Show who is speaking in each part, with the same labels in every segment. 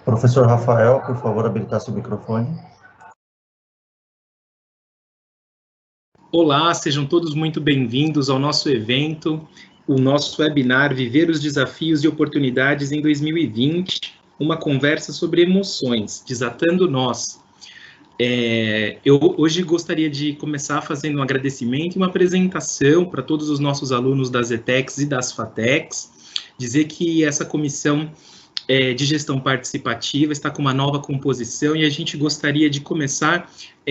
Speaker 1: Professor Rafael, por favor, habilitar seu microfone.
Speaker 2: Olá, sejam todos muito bem-vindos ao nosso evento, o nosso webinar Viver os Desafios e Oportunidades em 2020, uma conversa sobre emoções, desatando nós. Eu hoje gostaria de começar fazendo um agradecimento e uma apresentação para todos os nossos alunos das ETECs e das FATECs, dizer que essa comissão de gestão participativa está com uma nova composição e a gente gostaria de começar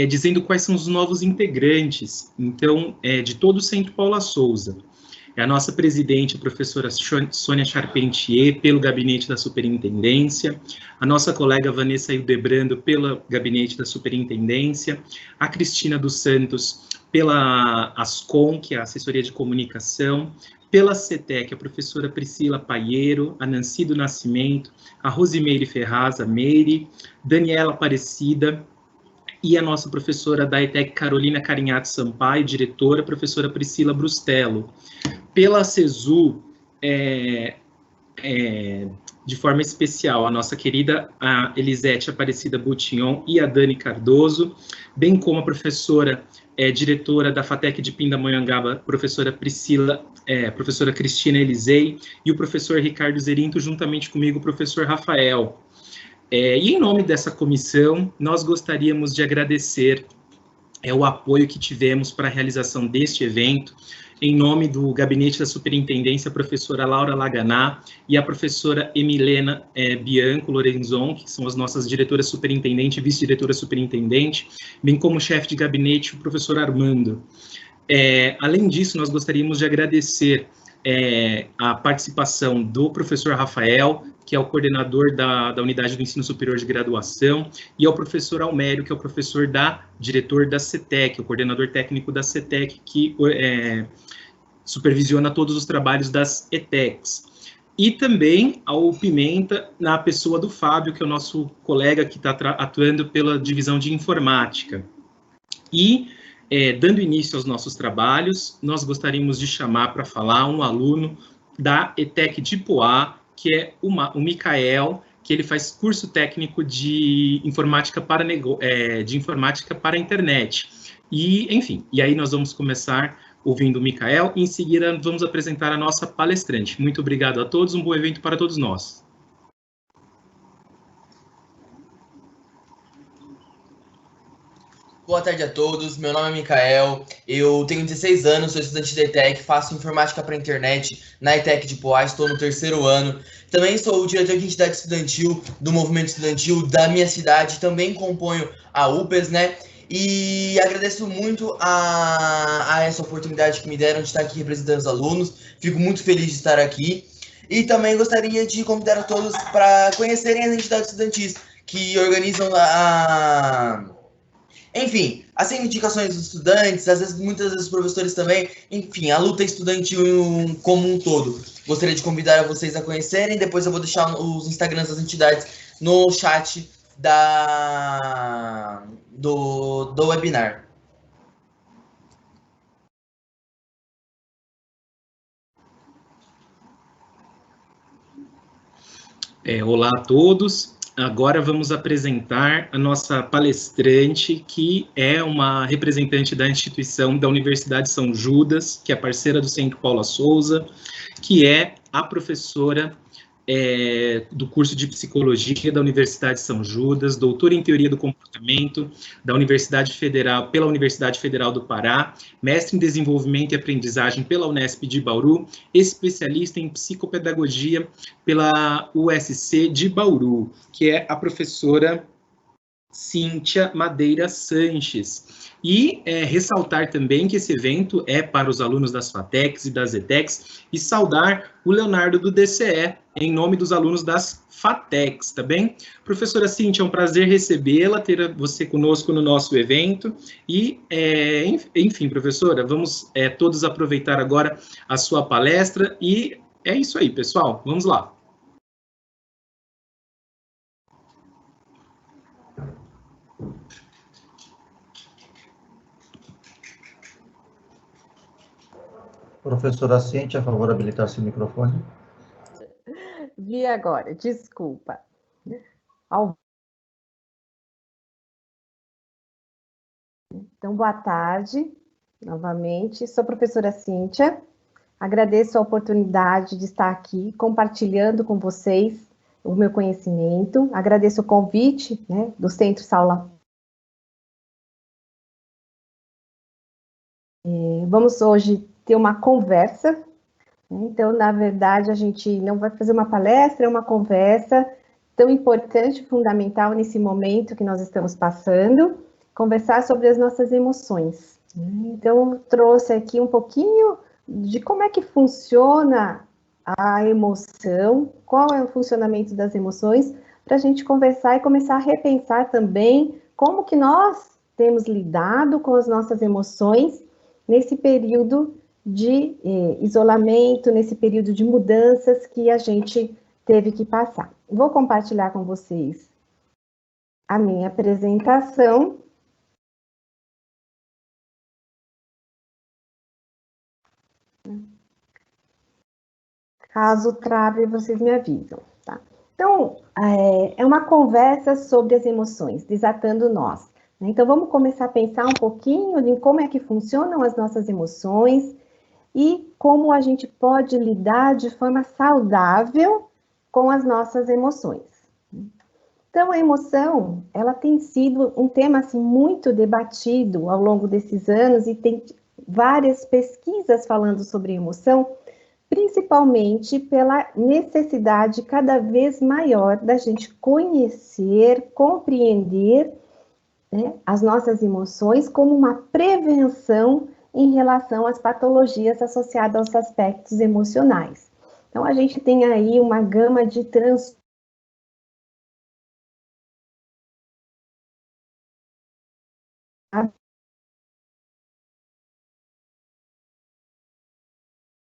Speaker 2: dizendo quais são os novos integrantes, então, de todo o Centro Paula Souza. É a nossa presidente, a professora Sônia Charpentier, pelo gabinete da superintendência, a nossa colega Vanessa Hildebrando, pelo gabinete da superintendência, a Cristina dos Santos, pela ASCOM, que é a assessoria de comunicação, pela CETEC, a professora Priscila Paiero, a Nancy do Nascimento, a Rosimeire Ferraz, a Meire, Daniela Aparecida, e a nossa professora da ETEC, Carolina Carinhato Sampaio, diretora, professora Priscila Brustello. Pela CESU, de forma especial, a nossa querida a Elisete Aparecida Boutignon e a Dani Cardoso, bem como a professora diretora da FATEC de Pindamonhangaba, professora professora Cristina Elisei, e o professor Ricardo Zerinto, juntamente comigo, o professor Rafael. E em nome dessa comissão, nós gostaríamos de agradecer o apoio que tivemos para a realização deste evento, em nome do Gabinete da Superintendência, a professora Laura Laganá e a professora Emilena Bianco Lorenzon, que são as nossas diretoras superintendente e vice-diretora superintendente, bem como o chefe de gabinete, o professor Armando. Além disso, nós gostaríamos de agradecer a participação do professor Rafael, que é o coordenador da Unidade do Ensino Superior de Graduação, e ao professor Almério, que é o diretor da CETEC, o coordenador técnico da CETEC, que supervisiona todos os trabalhos das ETECs. E também ao Pimenta, na pessoa do Fábio, que é o nosso colega que está atuando pela divisão de informática. E, dando início aos nossos trabalhos, nós gostaríamos de chamar para falar um aluno da ETEC de Poá, que é o Micael, que ele faz curso técnico de informática para a internet. E, enfim, e aí nós vamos começar ouvindo o Micael, e em seguida vamos apresentar a nossa palestrante. Muito obrigado a todos, um bom evento para todos nós.
Speaker 3: Boa tarde a todos, meu nome é Micael, eu tenho 16 anos, sou estudante da ETEC, faço informática para a internet na ETEC de Poá, estou no 3º ano. Também sou o diretor de entidade estudantil do movimento estudantil da minha cidade, também componho a UPES, né? E agradeço muito a essa oportunidade que me deram de estar aqui representando os alunos, fico muito feliz de estar aqui. E também gostaria de convidar a todos para conhecerem as entidades estudantis que organizam enfim, as reivindicações dos estudantes, muitas vezes os professores também, enfim, a luta estudantil como um todo. Gostaria de convidar vocês a conhecerem, depois eu vou deixar os Instagrams das entidades no chat do webinar.
Speaker 2: Olá a todos. Agora vamos apresentar a nossa palestrante, que é uma representante da instituição da Universidade São Judas, que é parceira do Centro Paula Souza, que é a professora do curso de Psicologia da Universidade São Judas, doutora em Teoria do Comportamento da Universidade Federal, pela Universidade Federal do Pará, mestre em Desenvolvimento e Aprendizagem pela Unesp de Bauru, especialista em Psicopedagogia pela USC de Bauru, que é a professora Cíntia Madeira Sanches. E ressaltar também que esse evento é para os alunos das FATECs e das ETECs, e saudar o Leonardo do DCE, em nome dos alunos das FATECs, tá bem? Professora Cíntia, é um prazer recebê-la, ter você conosco no nosso evento, e, enfim, professora, vamos todos aproveitar agora a sua palestra, e é isso aí, pessoal, vamos lá.
Speaker 1: Professora Cíntia, a favor, habilitar seu microfone.
Speaker 4: Vi agora, desculpa. Então, boa tarde, novamente. Sou a professora Cíntia. Agradeço a oportunidade de estar aqui compartilhando com vocês o meu conhecimento. Agradeço o convite, né, do Centro Saula. Vamos hoje ter uma conversa, né? Então, na verdade, a gente não vai fazer uma palestra, é uma conversa tão importante, fundamental nesse momento que nós estamos passando, conversar sobre as nossas emoções. Então, eu trouxe aqui um pouquinho de como é que funciona a emoção, qual é o funcionamento das emoções, para a gente conversar e começar a repensar também como que nós temos lidado com as nossas emoções nesse período de isolamento, nesse período de mudanças que a gente teve que passar. Vou compartilhar com vocês a minha apresentação. Caso trave, vocês me avisam, tá? Então, é uma conversa sobre as emoções, desatando nós. Então, vamos começar a pensar um pouquinho em como é que funcionam as nossas emoções e como a gente pode lidar de forma saudável com as nossas emoções. Então, a emoção, ela tem sido um tema assim, muito debatido ao longo desses anos e tem várias pesquisas falando sobre emoção, principalmente pela necessidade cada vez maior da gente conhecer, compreender, né, as nossas emoções como uma prevenção em relação às patologias associadas aos aspectos emocionais. Então, a gente tem aí uma gama de transtornos.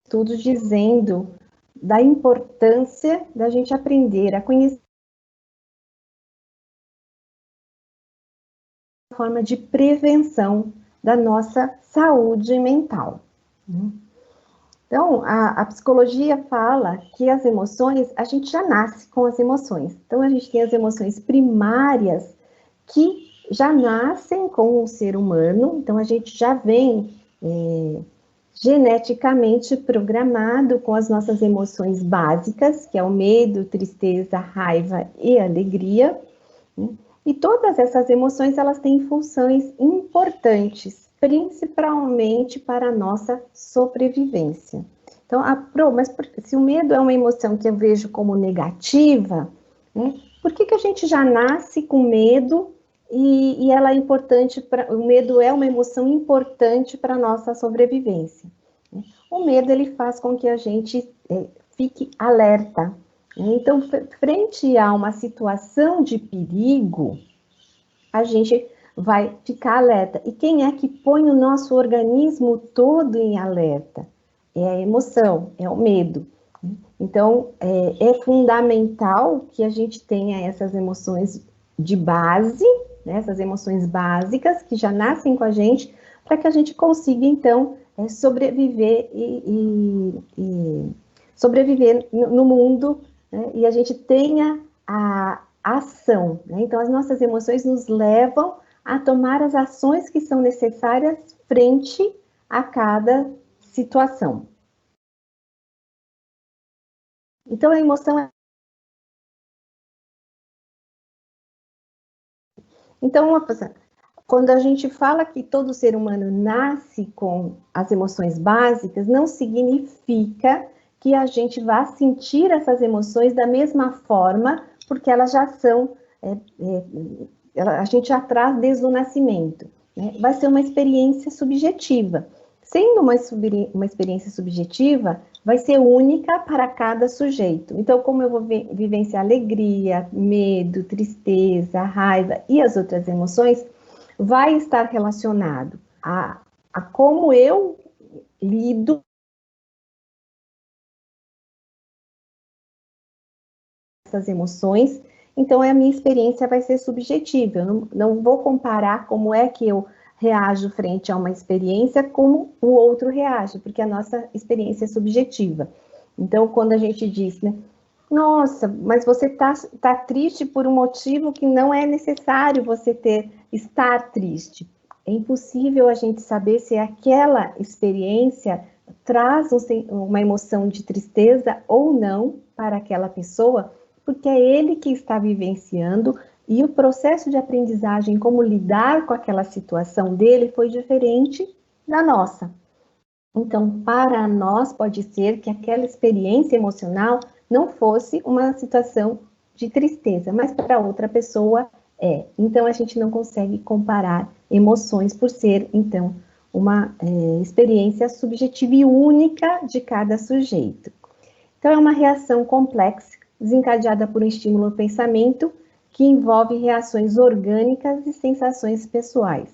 Speaker 4: Estudos dizendo da importância da gente aprender a conhecer a forma de prevenção da nossa saúde mental. Então, a psicologia fala que as emoções, a gente já nasce com as emoções. Então, a gente tem as emoções primárias que já nascem com o ser humano, então a gente já vem geneticamente programado com as nossas emoções básicas, que é o medo, tristeza, raiva e alegria, né? E todas essas emoções, elas têm funções importantes, principalmente para a nossa sobrevivência. Então, mas se o medo é uma emoção que eu vejo como negativa, né, por que a gente já nasce com medo e ela é importante, o medo é uma emoção importante para a nossa sobrevivência? O medo, ele faz com que a gente fique alerta. Então, frente a uma situação de perigo, a gente vai ficar alerta. E quem é que põe o nosso organismo todo em alerta? É a emoção, é o medo. Então, é fundamental que a gente tenha essas emoções de base, né, essas emoções básicas que já nascem com a gente, para que a gente consiga, então, sobreviver sobreviver no mundo, né, e a gente tenha a ação, né? Então, as nossas emoções nos levam a tomar as ações que são necessárias frente a cada situação. Então, a emoção é... Então, quando a gente fala que todo ser humano nasce com as emoções básicas, não significa que a gente vá sentir essas emoções da mesma forma, porque elas já são, a gente já traz desde o nascimento, né? Vai ser uma experiência subjetiva. Sendo uma experiência subjetiva, vai ser única para cada sujeito. Então, como eu vou vivenciar alegria, medo, tristeza, raiva e as outras emoções, vai estar relacionado a como eu lido com essas emoções. Então, a minha experiência vai ser subjetiva. Eu não vou comparar como é que eu reajo frente a uma experiência como o outro reage, porque a nossa experiência é subjetiva. Então, quando a gente diz, né, Nossa, mas você tá triste por um motivo que não é necessário você estar triste. É impossível a gente saber se aquela experiência traz uma emoção de tristeza ou não para aquela pessoa, porque é ele que está vivenciando e o processo de aprendizagem, como lidar com aquela situação dele, foi diferente da nossa. Então, para nós, pode ser que aquela experiência emocional não fosse uma situação de tristeza, mas para outra pessoa é. Então, a gente não consegue comparar emoções por ser, então, uma experiência subjetiva e única de cada sujeito. Então, é uma reação complexa, desencadeada por um estímulo ao pensamento, que envolve reações orgânicas e sensações pessoais.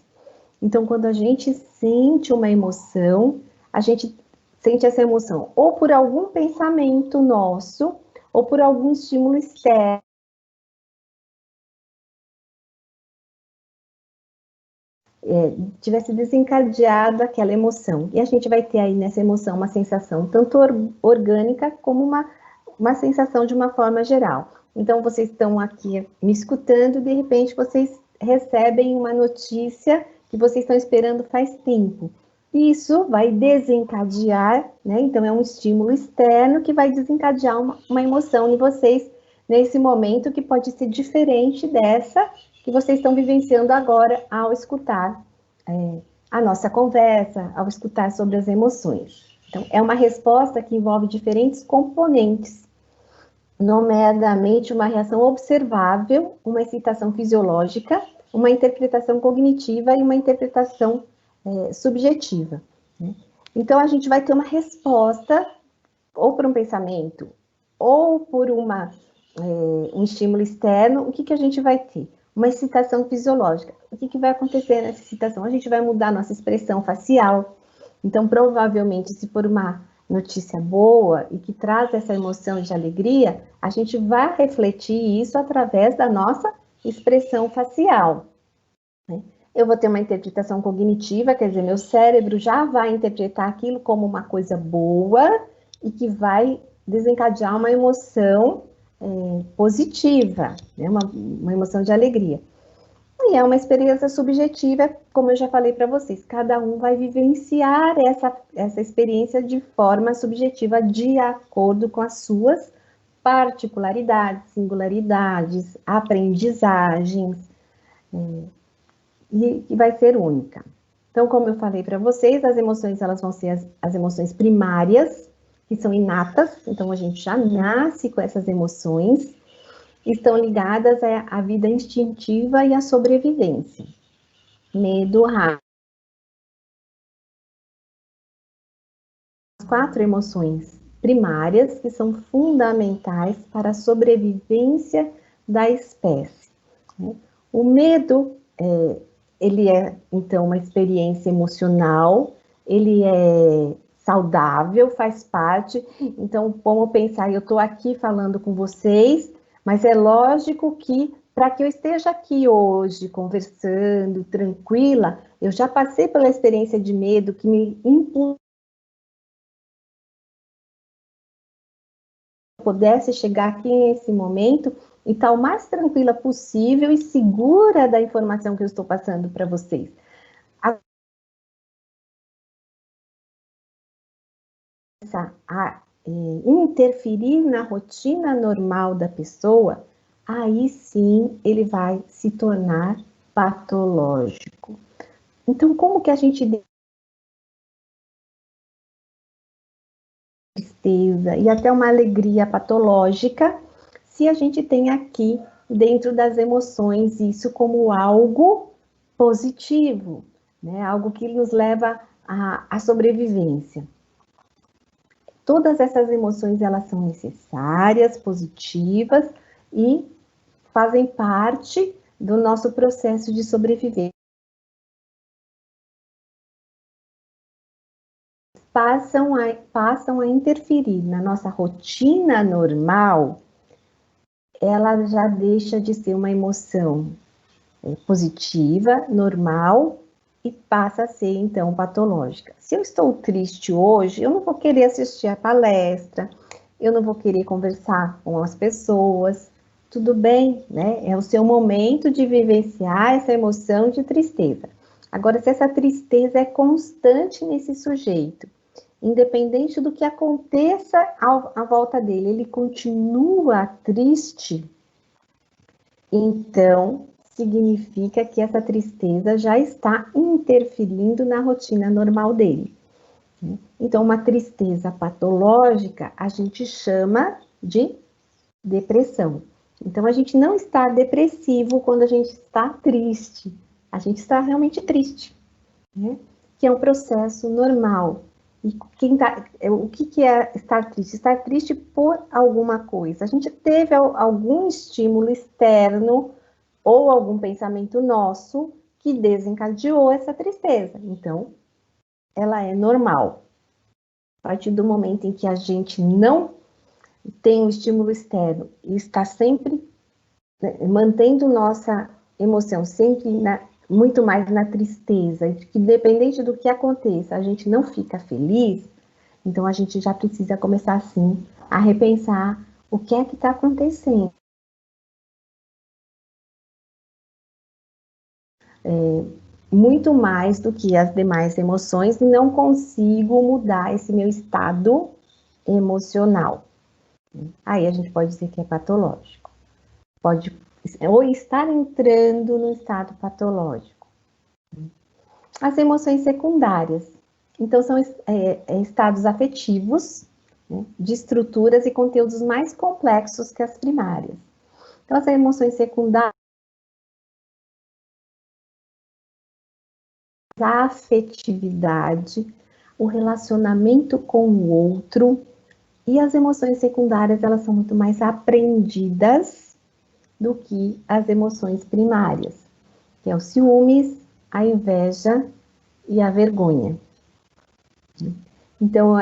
Speaker 4: Então, quando a gente sente uma emoção, a gente sente essa emoção ou por algum pensamento nosso, ou por algum estímulo externo. Tivesse desencadeado aquela emoção. E a gente vai ter aí nessa emoção uma sensação tanto orgânica como uma sensação de uma forma geral. Então, vocês estão aqui me escutando, de repente vocês recebem uma notícia que vocês estão esperando faz tempo. Isso vai desencadear, né? Então, é um estímulo externo que vai desencadear uma emoção em vocês nesse momento que pode ser diferente dessa que vocês estão vivenciando agora ao escutar a nossa conversa, ao escutar sobre as emoções. Então, é uma resposta que envolve diferentes componentes, nomeadamente uma reação observável, uma excitação fisiológica, uma interpretação cognitiva e uma interpretação subjetiva. Né? Então, a gente vai ter uma resposta, ou por um pensamento, ou por um estímulo externo. O que a gente vai ter? Uma excitação fisiológica. O que vai acontecer nessa excitação? A gente vai mudar nossa expressão facial. Então, provavelmente, se for uma notícia boa e que traz essa emoção de alegria, a gente vai refletir isso através da nossa expressão facial. Né? Eu vou ter uma interpretação cognitiva, quer dizer, meu cérebro já vai interpretar aquilo como uma coisa boa e que vai desencadear uma emoção positiva, né? Uma emoção de alegria. E é uma experiência subjetiva, como eu já falei para vocês, cada um vai vivenciar essa experiência de forma subjetiva, de acordo com as suas particularidades, singularidades, aprendizagens, e vai ser única. Então, como eu falei para vocês, as emoções elas vão ser as emoções primárias, que são inatas, então a gente já nasce com essas emoções, estão ligadas à vida instintiva e à sobrevivência. Medo, raiva. As 4 emoções primárias que são fundamentais para a sobrevivência da espécie. O medo, ele é, então, uma experiência emocional, ele é saudável, faz parte. Então, vamos pensar, eu estou aqui falando com vocês, mas é lógico que, para que eu esteja aqui hoje, conversando, tranquila, eu já passei pela experiência de medo que me impulsou pudesse chegar aqui nesse momento e estar o mais tranquila possível e segura da informação que eu estou passando para vocês. A interferir na rotina normal da pessoa, aí sim ele vai se tornar patológico. Então, como que a gente tristeza e até uma alegria patológica, se a gente tem aqui dentro das emoções isso como algo positivo, né? Algo que nos leva à sobrevivência. Todas essas emoções, elas são necessárias, positivas e fazem parte do nosso processo de sobrevivência. Passam a interferir na nossa rotina normal, ela já deixa de ser uma emoção positiva, normal, e passa a ser, então, patológica. Se eu estou triste hoje, eu não vou querer assistir a palestra, eu não vou querer conversar com as pessoas, tudo bem, né? É o seu momento de vivenciar essa emoção de tristeza. Agora, se essa tristeza é constante nesse sujeito, independente do que aconteça à volta dele, ele continua triste, então significa que essa tristeza já está interferindo na rotina normal dele. Então, uma tristeza patológica a gente chama de depressão. Então, a gente não está depressivo quando a gente está triste. A gente está realmente triste, né? Que é um processo normal. E o que é estar triste? Estar triste por alguma coisa. A gente teve algum estímulo externo ou algum pensamento nosso que desencadeou essa tristeza. Então, ela é normal. A partir do momento em que a gente não tem um estímulo externo e está sempre, né, mantendo nossa emoção sempre muito mais na tristeza, e que independente do que aconteça, a gente não fica feliz, então a gente já precisa começar, assim, a repensar o que é que está acontecendo. Muito mais do que as demais emoções, não consigo mudar esse meu estado emocional. Aí a gente pode dizer que é patológico. Pode ou estar entrando no estado patológico. As emoções secundárias. Então, são estados afetivos, né, de estruturas e conteúdos mais complexos que as primárias. Então, as emoções secundárias, a afetividade, o relacionamento com o outro, e as emoções secundárias, elas são muito mais aprendidas do que as emoções primárias, que é o ciúmes, a inveja e a vergonha. Então,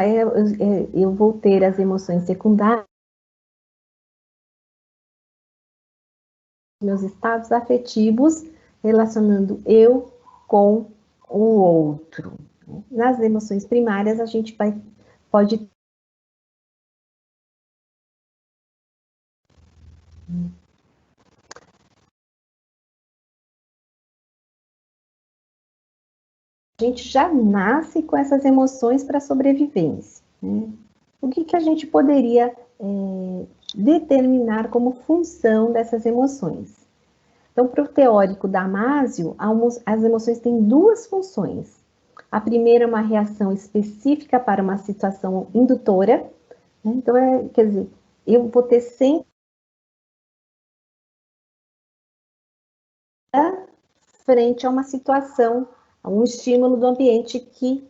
Speaker 4: eu vou ter as emoções secundárias, meus estados afetivos, relacionando eu com o outro. Nas emoções primárias, a gente pode a gente já nasce com essas emoções para sobrevivência, né? O que a gente poderia determinar como função dessas emoções? Então, para o teórico Damasio, as emoções têm duas funções. A primeira é uma reação específica para uma situação indutora, né? Então, quer dizer, eu vou ter sempre frente a uma situação, a um estímulo do ambiente que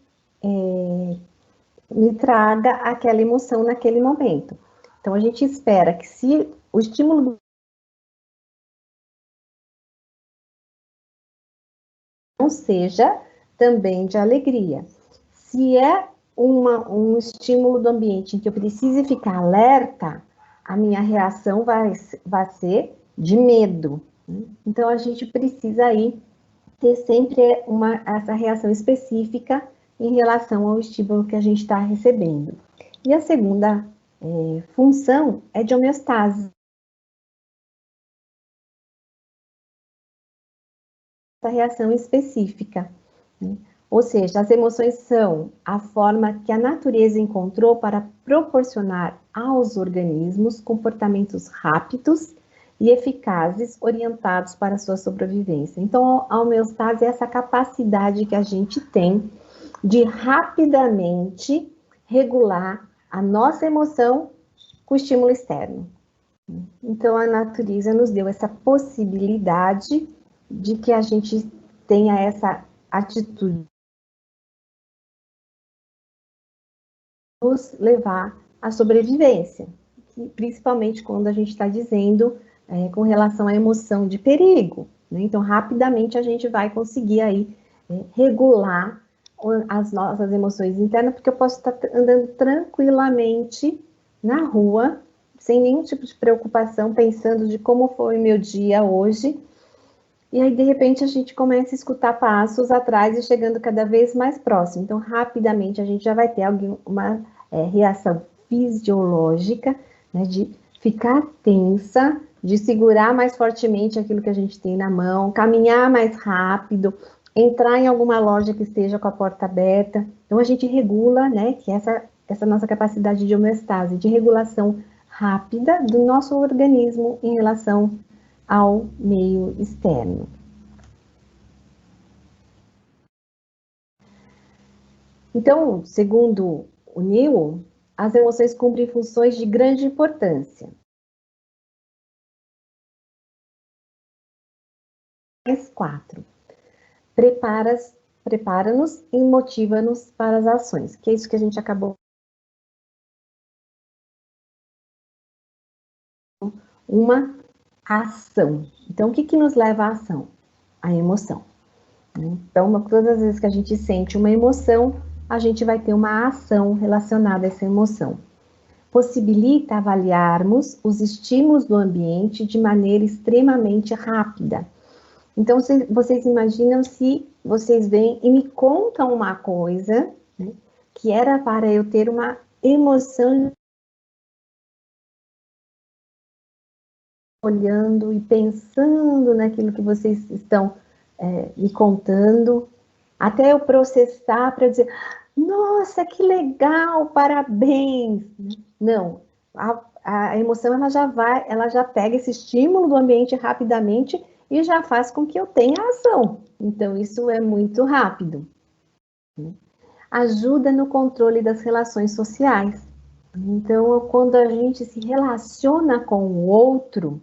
Speaker 4: me traga aquela emoção naquele momento. Então, a gente espera que se o estímulo não seja também de alegria. Se é um estímulo do ambiente em que eu precise ficar alerta, a minha reação vai ser de medo. Então, a gente precisa aí ter sempre essa reação específica em relação ao estímulo que a gente está recebendo. E a segunda função é de homeostase. Essa reação específica, né? Ou seja, as emoções são a forma que a natureza encontrou para proporcionar aos organismos comportamentos rápidos e eficazes orientados para a sua sobrevivência. Então, a homeostase é essa capacidade que a gente tem de rapidamente regular a nossa emoção com o estímulo externo. Então, a natureza nos deu essa possibilidade de que a gente tenha essa atitude nos levar à sobrevivência, principalmente quando a gente está dizendo com relação à emoção de perigo, né? Então, rapidamente a gente vai conseguir aí regular as nossas emoções internas, porque eu posso estar andando tranquilamente na rua, sem nenhum tipo de preocupação, pensando de como foi o meu dia hoje, e aí, de repente, a gente começa a escutar passos atrás e chegando cada vez mais próximo. Então, rapidamente, a gente já vai ter uma reação fisiológica, né, de ficar tensa, de segurar mais fortemente aquilo que a gente tem na mão, caminhar mais rápido, entrar em alguma loja que esteja com a porta aberta. Então, a gente regula, né, que essa nossa capacidade de homeostase, de regulação rápida do nosso organismo em relação ao meio externo. Então, segundo o Neil, as emoções cumprem funções de grande importância. Mais 4. Prepara-nos e motiva-nos para as ações, que é isso que a gente acabou. Uma ação. Então, o que nos leva à ação? A emoção. Então, todas as vezes que a gente sente uma emoção, a gente vai ter uma ação relacionada a essa emoção. Possibilita avaliarmos os estímulos do ambiente de maneira extremamente rápida. Então, vocês imaginam se vocês vêm e me contam uma coisa, né, que era para eu ter uma emoção olhando e pensando naquilo que vocês estão me contando, até eu processar para dizer, nossa, que legal, parabéns. Não, a emoção ela já pega esse estímulo do ambiente rapidamente e já faz com que eu tenha ação. Então, isso é muito rápido. Ajuda no controle das relações sociais. Então, quando a gente se relaciona com o outro,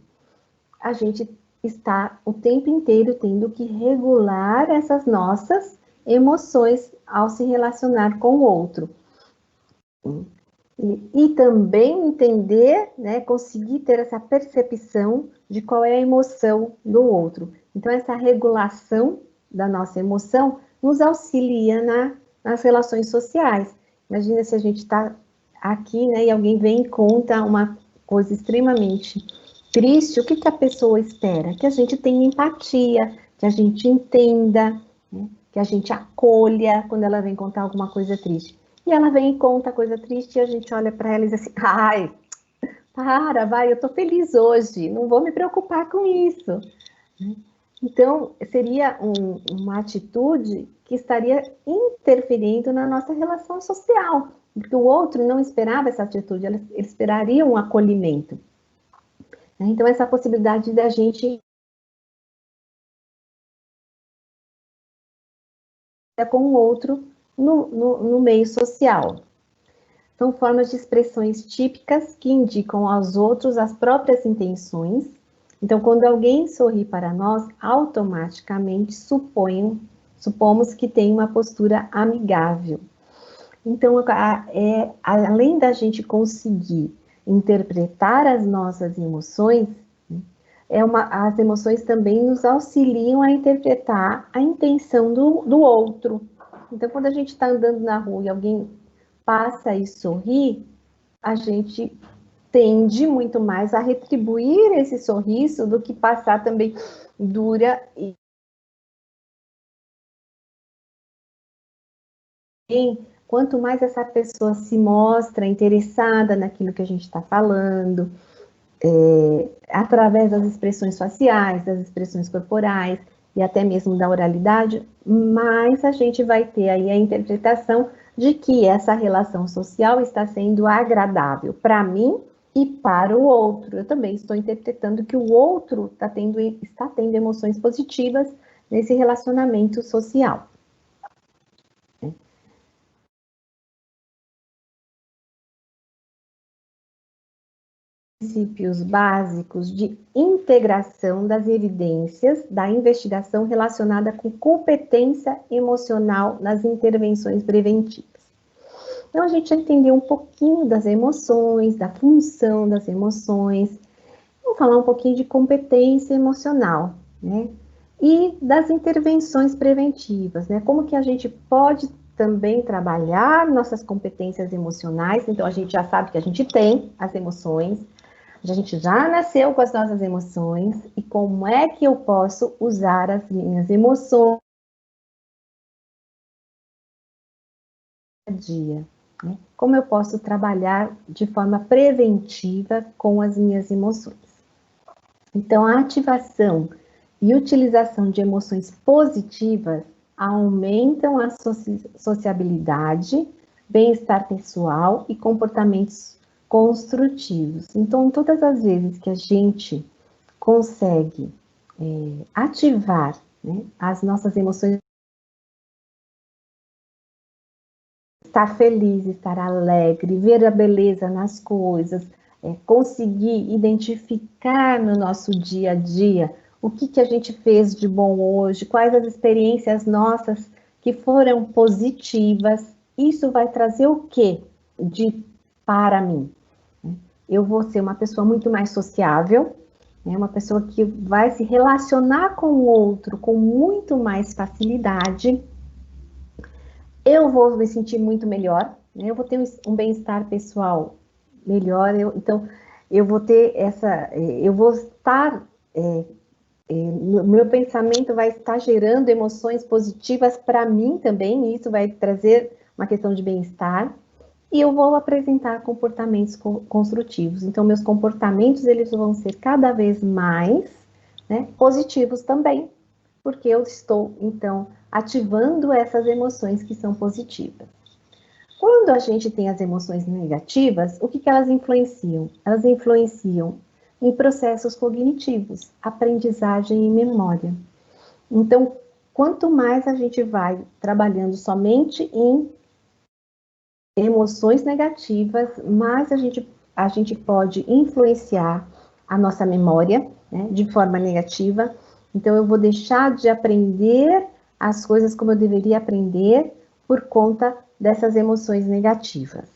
Speaker 4: a gente está o tempo inteiro tendo que regular essas nossas emoções ao se relacionar com o outro. E também entender, né, conseguir ter essa percepção de qual é a emoção do outro. Então, essa regulação da nossa emoção nos auxilia nas relações sociais. Imagina se a gente está aqui, né, e alguém vem e conta uma coisa extremamente triste, o que a pessoa espera? Que a gente tenha empatia, que a gente entenda, né, que a gente acolha quando ela vem contar alguma coisa triste. E ela vem e conta coisa triste e a gente olha para ela e diz assim, ai, vai, eu tô feliz hoje, não vou me preocupar com isso. Então, seria uma atitude que estaria interferindo na nossa relação social, porque o outro não esperava essa atitude, ele esperaria um acolhimento. Então, essa possibilidade da gente com o outro no meio social. São formas de expressões típicas que indicam aos outros as próprias intenções. Então, quando alguém sorri para nós, automaticamente supomos que tem uma postura amigável. Então, além da gente conseguir interpretar as nossas emoções, as emoções também nos auxiliam a interpretar a intenção do outro. Então, quando a gente está andando na rua e alguém passa e sorri, a gente tende muito mais a retribuir esse sorriso do que passar também dura e quanto mais essa pessoa se mostra interessada naquilo que a gente está falando, através das expressões faciais, das expressões corporais e até mesmo da oralidade, mais a gente vai ter aí a interpretação de que essa relação social está sendo agradável para mim e para o outro. Eu também estou interpretando que o outro está tendo emoções positivas nesse relacionamento social. Princípios básicos de integração das evidências da investigação relacionada com competência emocional nas intervenções preventivas. Então, a gente já entendeu um pouquinho das emoções, da função das emoções. Vamos falar um pouquinho de competência emocional, né? E das intervenções preventivas, né? Como que a gente pode também trabalhar nossas competências emocionais. Então, a gente já sabe que a gente tem as emoções, a gente já nasceu com as nossas emoções, e como é que eu posso usar as minhas emoções no dia a dia? né? Como eu posso trabalhar de forma preventiva com as minhas emoções? Então, a ativação e utilização de emoções positivas aumentam a sociabilidade, bem-estar pessoal e comportamentos construtivos. Então, todas as vezes que a gente consegue ativar, né, as nossas emoções, estar feliz, estar alegre, ver a beleza nas coisas, conseguir identificar no nosso dia a dia o que a gente fez de bom hoje, quais as experiências nossas que foram positivas, isso vai trazer o quê para mim? Eu vou ser uma pessoa muito mais sociável, né, uma pessoa que vai se relacionar com o outro com muito mais facilidade. Eu vou me sentir muito melhor, né, eu vou ter um bem-estar pessoal melhor, então eu vou ter eu vou estar, meu pensamento vai estar gerando emoções positivas para mim também, e isso vai trazer uma questão de bem-estar, e eu vou apresentar comportamentos construtivos. Então, meus comportamentos, eles vão ser cada vez mais, né, positivos também, porque eu estou, então, ativando essas emoções que são positivas. Quando a gente tem as emoções negativas, o que elas influenciam? Elas influenciam em processos cognitivos, aprendizagem e memória. Então, quanto mais a gente vai trabalhando somente em emoções negativas, mais a gente pode influenciar a nossa memória, né, de forma negativa. Então, eu vou deixar de aprender as coisas como eu deveria aprender por conta dessas emoções negativas.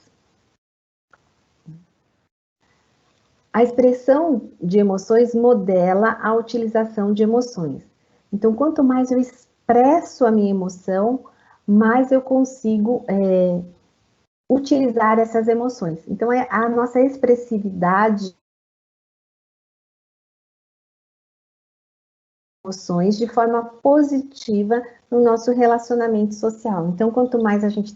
Speaker 4: A expressão de emoções modela a utilização de emoções. Então, quanto mais eu expresso a minha emoção, mais eu consigo utilizar essas emoções. Então, a nossa expressividade emoções de forma positiva no nosso relacionamento social. Então, quanto mais a gente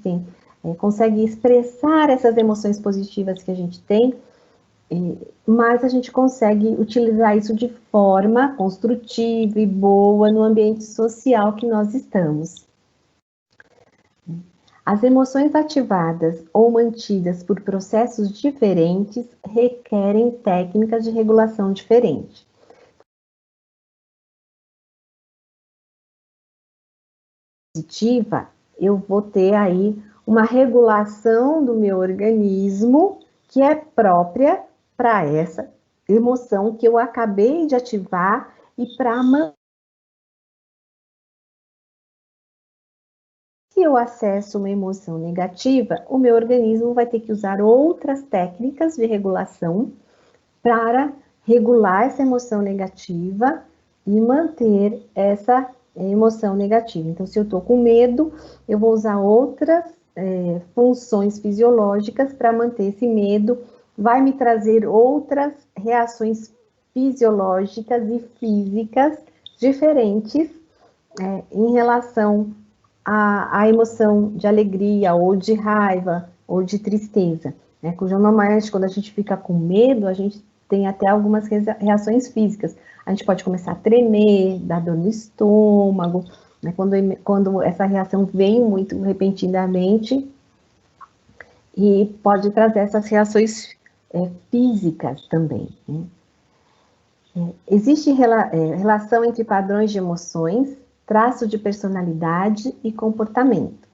Speaker 4: consegue expressar essas emoções positivas que a gente tem, mais a gente consegue utilizar isso de forma construtiva e boa no ambiente social que nós estamos. As emoções ativadas ou mantidas por processos diferentes requerem técnicas de regulação diferentes. Positiva, eu vou ter aí uma regulação do meu organismo que é própria para essa emoção que eu acabei de ativar e para manter. Se eu acesso uma emoção negativa, o meu organismo vai ter que usar outras técnicas de regulação para regular essa emoção negativa e manter essa emoção negativa. Então, se eu estou com medo, eu vou usar outras funções fisiológicas para manter esse medo, vai me trazer outras reações fisiológicas e físicas diferentes em relação à emoção de alegria, ou de raiva, ou de tristeza. Né? Normalmente, quando a gente fica com medo, a gente tem até algumas reações físicas. A gente pode começar a tremer, dar dor no estômago, né? Quando essa reação vem muito repentinamente, e pode trazer essas reações físicas também. Né? Existe relação entre padrões de emoções, traço de personalidade e comportamento.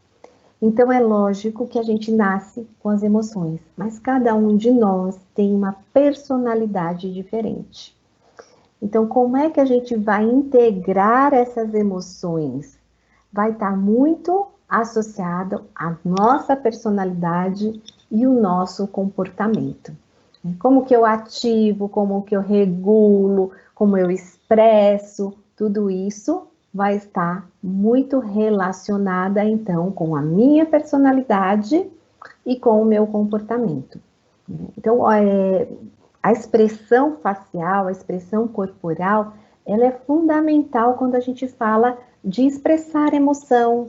Speaker 4: Então, é lógico que a gente nasce com as emoções, mas cada um de nós tem uma personalidade diferente. Então, como é que a gente vai integrar essas emoções? Vai estar muito associado à nossa personalidade e o nosso comportamento. Como que eu ativo, como que eu regulo, como eu expresso, tudo isso vai estar muito relacionada, então, com a minha personalidade e com o meu comportamento. Então, a expressão facial, a expressão corporal, ela é fundamental quando a gente fala de expressar emoção,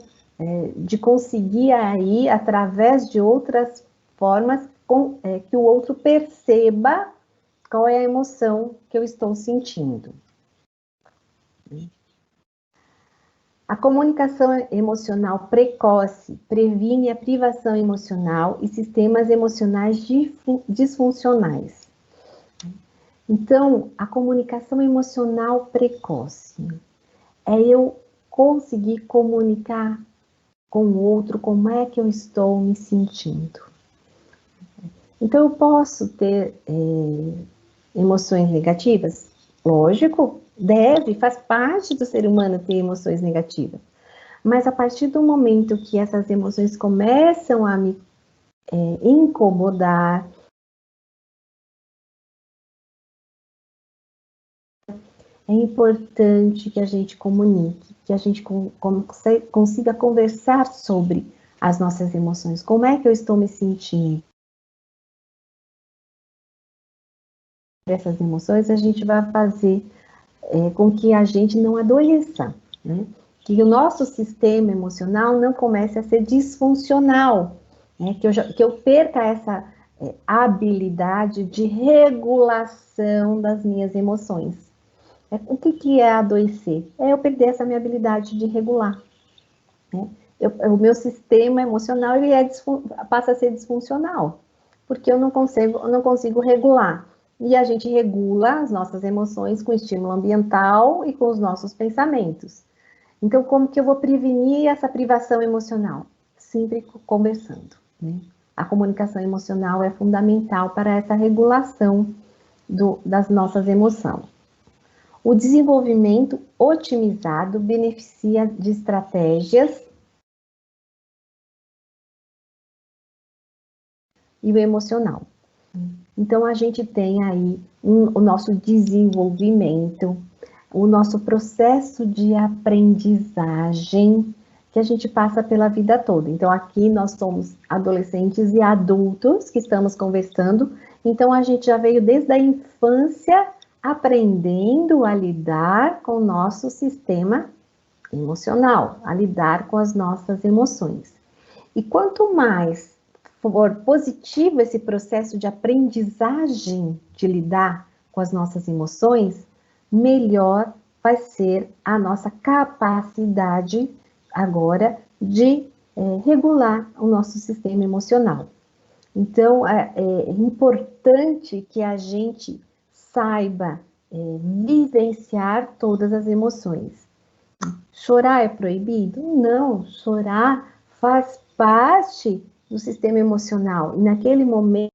Speaker 4: de conseguir aí, através de outras formas, que o outro perceba qual é a emoção que eu estou sentindo. A comunicação emocional precoce previne a privação emocional e sistemas emocionais disfuncionais. Então, a comunicação emocional precoce é eu conseguir comunicar com o outro como é que eu estou me sentindo. Então, eu posso ter emoções negativas? Lógico, faz parte do ser humano ter emoções negativas. Mas a partir do momento que essas emoções começam a me incomodar, é importante que a gente comunique, que a gente consiga conversar sobre as nossas emoções. Como é que eu estou me sentindo? Essas emoções, a gente vai fazer com que a gente não adoeça, né? Que o nosso sistema emocional não comece a ser disfuncional, né? Que eu perca essa habilidade de regulação das minhas emoções. O que é adoecer? É eu perder essa minha habilidade de regular, né? O meu sistema emocional ele passa a ser disfuncional, porque eu não consigo regular. E a gente regula as nossas emoções com estímulo ambiental e com os nossos pensamentos. Então, como que eu vou prevenir essa privação emocional? Sempre conversando, né? A comunicação emocional é fundamental para essa regulação das nossas emoções. O desenvolvimento otimizado beneficia de estratégias e o emocional. Então, a gente tem aí o nosso desenvolvimento, o nosso processo de aprendizagem, que a gente passa pela vida toda. Então, aqui nós somos adolescentes e adultos que estamos conversando, então a gente já veio desde a infância aprendendo a lidar com o nosso sistema emocional, a lidar com as nossas emoções. E quanto mais for positivo esse processo de aprendizagem de lidar com as nossas emoções, melhor vai ser a nossa capacidade agora de regular o nosso sistema emocional. Então, é importante que a gente saiba vivenciar todas as emoções. Chorar é proibido? Não, chorar faz parte do sistema emocional. E naquele momento,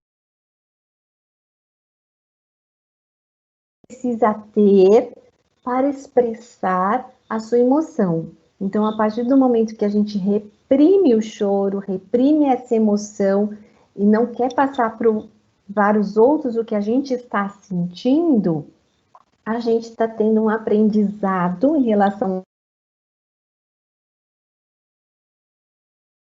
Speaker 4: precisa ter para expressar a sua emoção. Então, a partir do momento que a gente reprime o choro, reprime essa emoção e não quer passar para os outros o que a gente está sentindo, a gente está tendo um aprendizado em relação a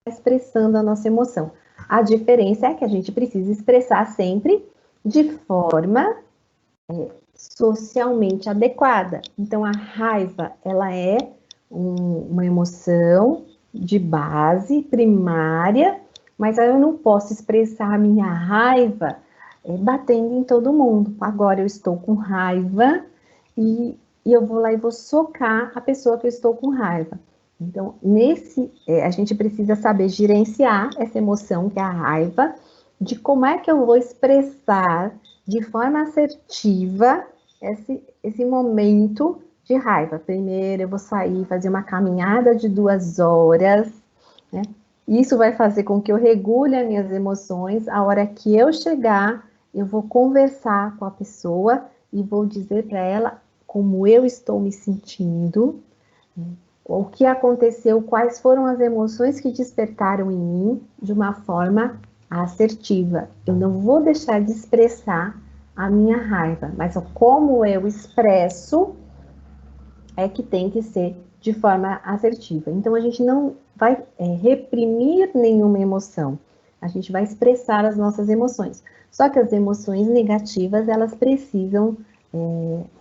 Speaker 4: expressando a nossa emoção. A diferença é que a gente precisa expressar sempre de forma socialmente adequada. Então, a raiva, ela é uma emoção de base primária, mas eu não posso expressar a minha raiva batendo em todo mundo. Agora eu estou com raiva e eu vou lá e vou socar a pessoa que eu estou com raiva. Então, a gente precisa saber gerenciar essa emoção, que é a raiva, de como é que eu vou expressar de forma assertiva esse momento de raiva. Primeiro, eu vou sair, fazer uma caminhada de 2 horas, né? Isso vai fazer com que eu regule as minhas emoções. A hora que eu chegar, eu vou conversar com a pessoa e vou dizer para ela como eu estou me sentindo, o que aconteceu, quais foram as emoções que despertaram em mim de uma forma assertiva. Eu não vou deixar de expressar a minha raiva, mas como eu expresso é que tem que ser de forma assertiva. Então, a gente não vai reprimir nenhuma emoção, a gente vai expressar as nossas emoções. Só que as emoções negativas, elas precisam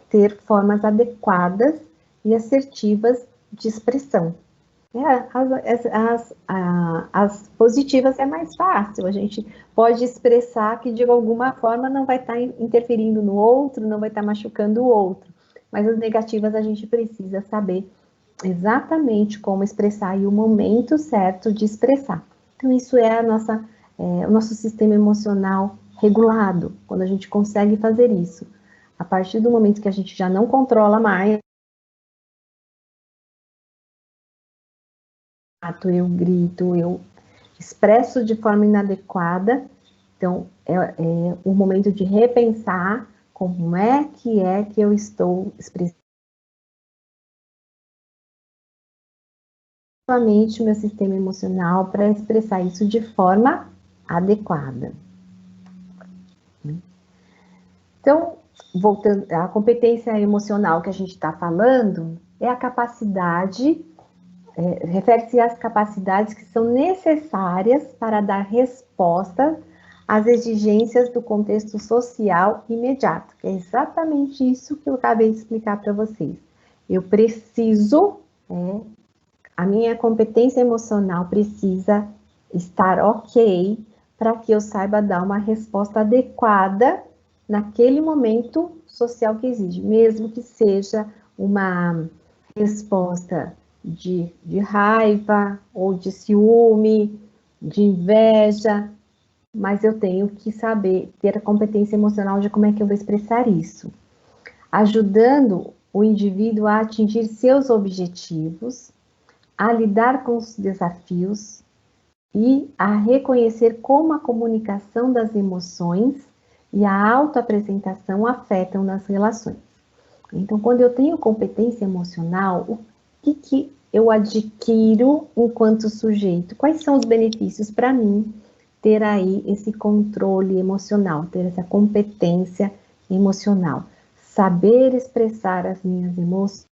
Speaker 4: ter formas adequadas e assertivas de expressão. As positivas é mais fácil, a gente pode expressar que de alguma forma não vai estar interferindo no outro, não vai estar machucando o outro, mas as negativas a gente precisa saber exatamente como expressar e o momento certo de expressar. Então isso é o nosso sistema emocional regulado, quando a gente consegue fazer isso. A partir do momento que a gente já não controla mais, eu grito, eu expresso de forma inadequada, então é o momento de repensar como é que eu estou expressando o meu sistema emocional para expressar isso de forma adequada. Então, voltando, a competência emocional que a gente está falando é a capacidade, refere-se às capacidades que são necessárias para dar resposta às exigências do contexto social imediato, que é exatamente isso que eu acabei de explicar para vocês. Eu preciso, a minha competência emocional precisa estar ok para que eu saiba dar uma resposta adequada naquele momento social que exige, mesmo que seja uma resposta de raiva, ou de ciúme, de inveja, mas eu tenho que saber, ter a competência emocional de como é que eu vou expressar isso. Ajudando o indivíduo a atingir seus objetivos, a lidar com os desafios e a reconhecer como a comunicação das emoções e a autoapresentação afetam nas relações. Então, quando eu tenho competência emocional, o que eu adquiro enquanto sujeito? Quais são os benefícios para mim ter aí esse controle emocional, ter essa competência emocional? Saber expressar as minhas emoções,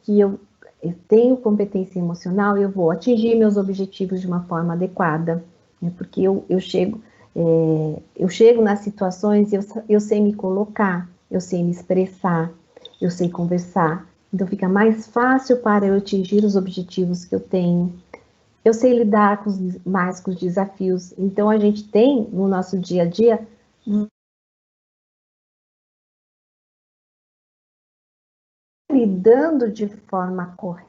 Speaker 4: que eu tenho competência emocional, eu vou atingir meus objetivos de uma forma adequada, né? Porque eu chego nas situações, eu sei me colocar, eu sei me expressar, eu sei conversar, então fica mais fácil para eu atingir os objetivos que eu tenho. Eu sei lidar mais com os desafios, então a gente tem no nosso dia a dia lidando de forma correta,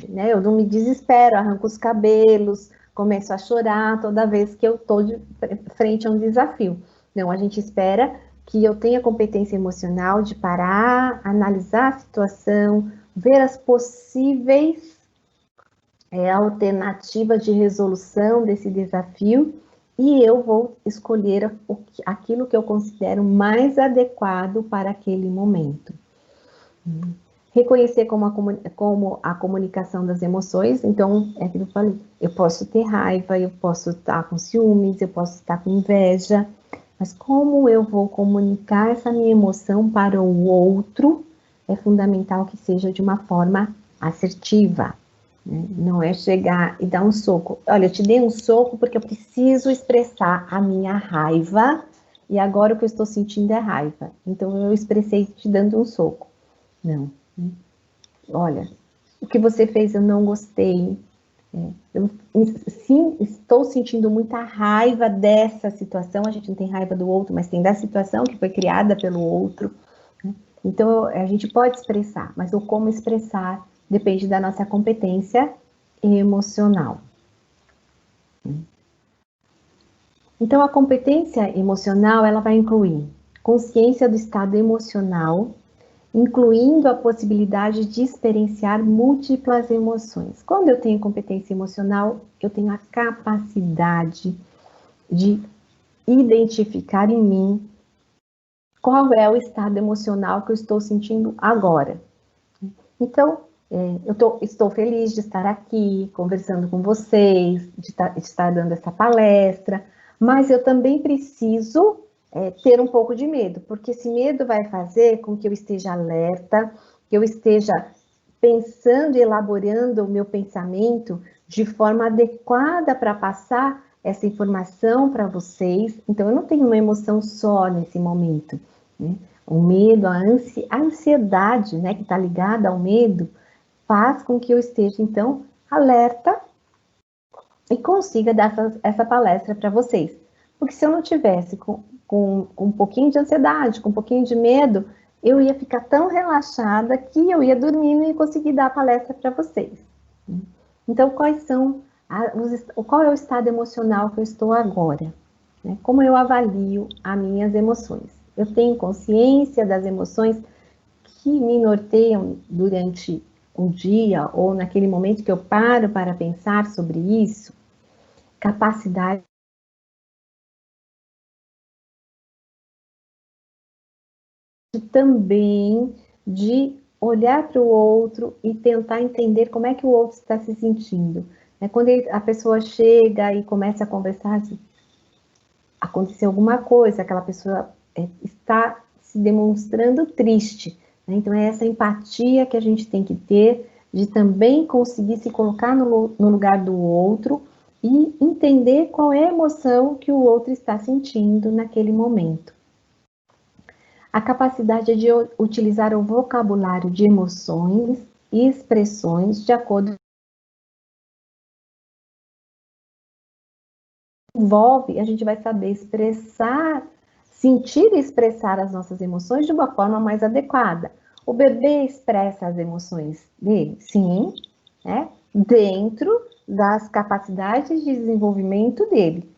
Speaker 4: né? Eu não me desespero, arranco os cabelos, começo a chorar toda vez que eu estou de frente a um desafio. Não, a gente espera que eu tenha competência emocional de parar, analisar a situação, ver as possíveis alternativas de resolução desse desafio e eu vou escolher aquilo que eu considero mais adequado para aquele momento. Reconhecer como a comunicação das emoções, então, é aquilo que eu falei, eu posso ter raiva, eu posso estar com ciúmes, eu posso estar com inveja, mas como eu vou comunicar essa minha emoção para o outro, é fundamental que seja de uma forma assertiva, né? Não é chegar e dar um soco. Olha, eu te dei um soco porque eu preciso expressar a minha raiva, e agora o que eu estou sentindo é raiva, então eu expressei te dando um soco. Não. Olha, o que você fez eu não gostei. Eu sim, estou sentindo muita raiva dessa situação. A gente não tem raiva do outro, mas tem da situação que foi criada pelo outro. Então, a gente pode expressar, mas o como expressar depende da nossa competência emocional. Então, a competência emocional, ela vai incluir consciência do estado emocional, incluindo a possibilidade de experienciar múltiplas emoções. Quando eu tenho competência emocional, eu tenho a capacidade de identificar em mim qual é o estado emocional que eu estou sentindo agora. Então, estou feliz de estar aqui, conversando com vocês, de estar dando essa palestra, mas eu também preciso ter um pouco de medo, porque esse medo vai fazer com que eu esteja alerta, que eu esteja pensando e elaborando o meu pensamento de forma adequada para passar essa informação para vocês. Então, eu não tenho uma emoção só nesse momento, né? O medo, a ansiedade, né, que está ligada ao medo, faz com que eu esteja, então, alerta e consiga dar essa palestra para vocês. Porque se eu não tivesse com um pouquinho de ansiedade, com um pouquinho de medo, eu ia ficar tão relaxada que eu ia dormir e não ia conseguir dar a palestra para vocês. Então, qual é o estado emocional que eu estou agora? Como eu avalio as minhas emoções? Eu tenho consciência das emoções que me norteiam durante o dia ou naquele momento que eu paro para pensar sobre isso? Capacidade também de olhar para o outro e tentar entender como é que o outro está se sentindo. Quando a pessoa chega e começa a conversar, aconteceu alguma coisa, aquela pessoa está se demonstrando triste. Então, é essa empatia que a gente tem que ter, de também conseguir se colocar no lugar do outro e entender qual é a emoção que o outro está sentindo naquele momento. A capacidade de utilizar o vocabulário de emoções e expressões de acordo envolve, a gente vai saber expressar, sentir e expressar as nossas emoções de uma forma mais adequada. O bebê expressa as emoções dele? Sim, dentro das capacidades de desenvolvimento dele.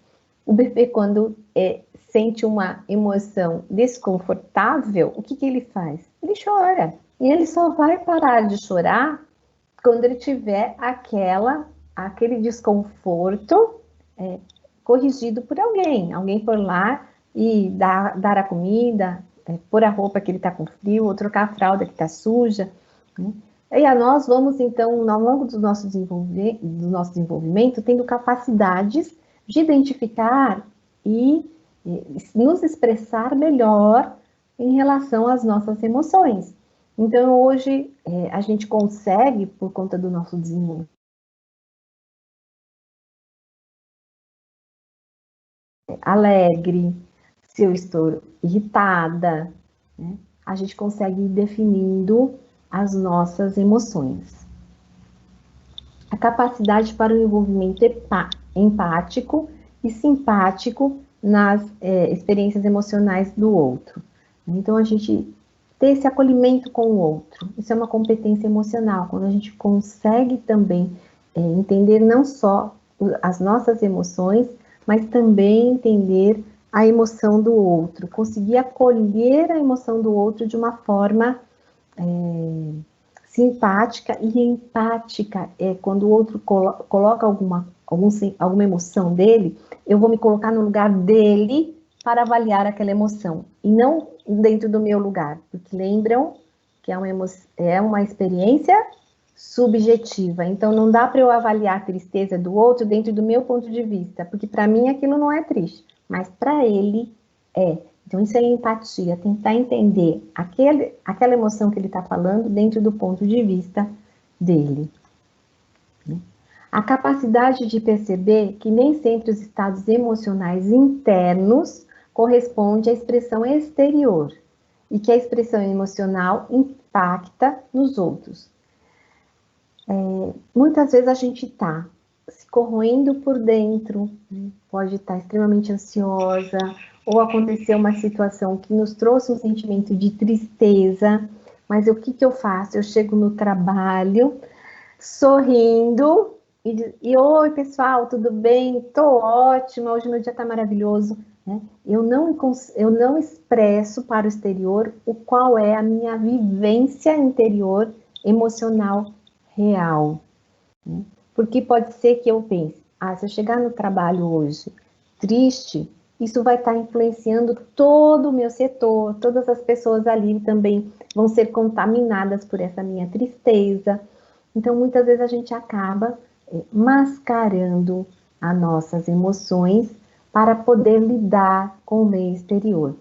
Speaker 4: O bebê, quando sente uma emoção desconfortável, o que ele faz? Ele chora. E ele só vai parar de chorar quando ele tiver aquele desconforto corrigido por alguém. Alguém for lá e dar a comida, pôr a roupa que ele está com frio, ou trocar a fralda que está suja. E nós vamos, então, ao longo do nosso desenvolvimento, tendo capacidades de identificar e nos expressar melhor em relação às nossas emoções. Então, hoje, a gente consegue, por conta do nosso desenvolvimento, alegre, se eu estou irritada, a gente consegue ir definindo as nossas emoções. A capacidade para o envolvimento empático e simpático nas experiências emocionais do outro. Então, a gente ter esse acolhimento com o outro, isso é uma competência emocional, quando a gente consegue também entender não só as nossas emoções, mas também entender a emoção do outro, conseguir acolher a emoção do outro de uma forma simpática e empática. Quando o outro coloca alguma emoção dele, eu vou me colocar no lugar dele para avaliar aquela emoção, e não dentro do meu lugar, porque lembram que é uma experiência subjetiva, então não dá para eu avaliar a tristeza do outro dentro do meu ponto de vista, porque para mim aquilo não é triste, mas para ele é. Então isso é empatia, tentar entender aquela emoção que ele está falando dentro do ponto de vista dele. A capacidade de perceber que nem sempre os estados emocionais internos correspondem à expressão exterior e que a expressão emocional impacta nos outros. Muitas vezes a gente está se corroendo por dentro, pode estar extremamente ansiosa, ou aconteceu uma situação que nos trouxe um sentimento de tristeza, mas o que eu faço? Eu chego no trabalho, sorrindo, e oi pessoal, tudo bem? Tô ótima, hoje meu dia está maravilhoso. Eu não expresso para o exterior qual é a minha vivência interior emocional real. Porque pode ser que eu pense, se eu chegar no trabalho hoje triste, isso vai estar influenciando todo o meu setor, todas as pessoas ali também vão ser contaminadas por essa minha tristeza. Então, muitas vezes a gente acaba mascarando as nossas emoções para poder lidar com o meio exterior.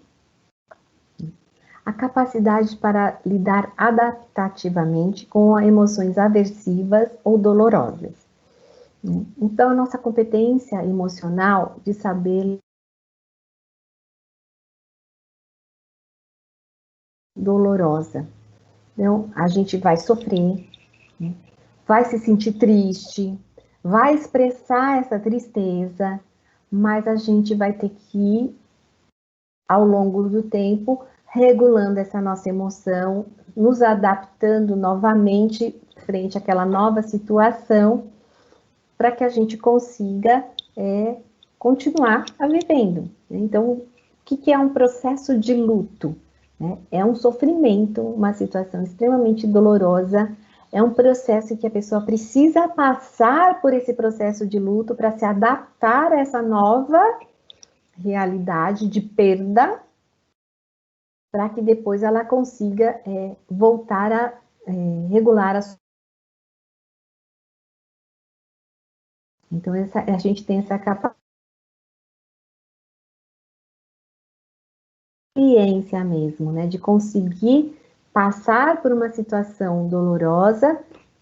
Speaker 4: A capacidade para lidar adaptativamente com emoções aversivas ou dolorosas. né? Então, a nossa competência emocional de saber dolorosa. Então, a gente vai sofrer, né? Vai se sentir triste, vai expressar essa tristeza, mas a gente vai ter que ir, ao longo do tempo, regulando essa nossa emoção, nos adaptando novamente frente àquela nova situação, para que a gente consiga continuar a vivendo. Então, o que é um processo de luto? É um sofrimento, uma situação extremamente dolorosa, é um processo que a pessoa precisa passar por esse processo de luto para se adaptar a essa nova realidade de perda, para que depois ela consiga voltar a regular a sua. Então, a gente tem essa experiência mesmo, né, de conseguir passar por uma situação dolorosa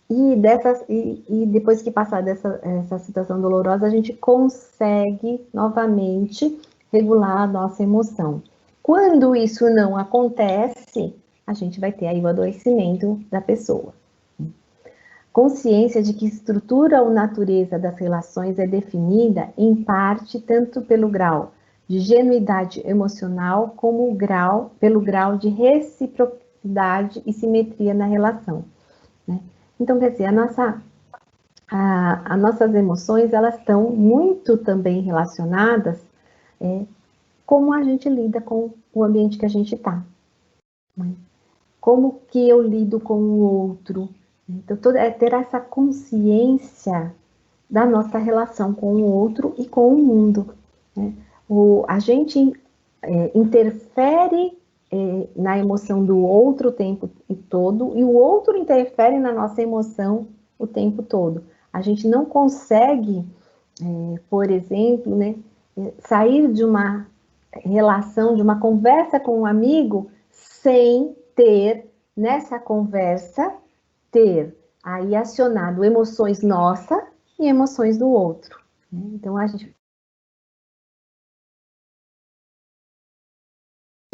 Speaker 4: e depois que passar essa situação dolorosa, a gente consegue novamente regular a nossa emoção. Quando isso não acontece, a gente vai ter aí o adoecimento da pessoa. Consciência de que estrutura ou natureza das relações é definida, em parte, tanto pelo grau de genuidade emocional, como pelo grau de reciprocidade e simetria na relação, né? Então, quer dizer, as nossas emoções, elas estão muito também relacionadas como a gente lida com o ambiente que a gente está, né? Como que eu lido com o outro. Então, ter essa consciência da nossa relação com o outro e com o mundo, né? A gente interfere na emoção do outro o tempo todo, e o outro interfere na nossa emoção o tempo todo. A gente não consegue, por exemplo, né, sair de uma relação, de uma conversa com um amigo, sem ter, nessa conversa, ter aí acionado emoções nossas e emoções do outro, né? Então, a gente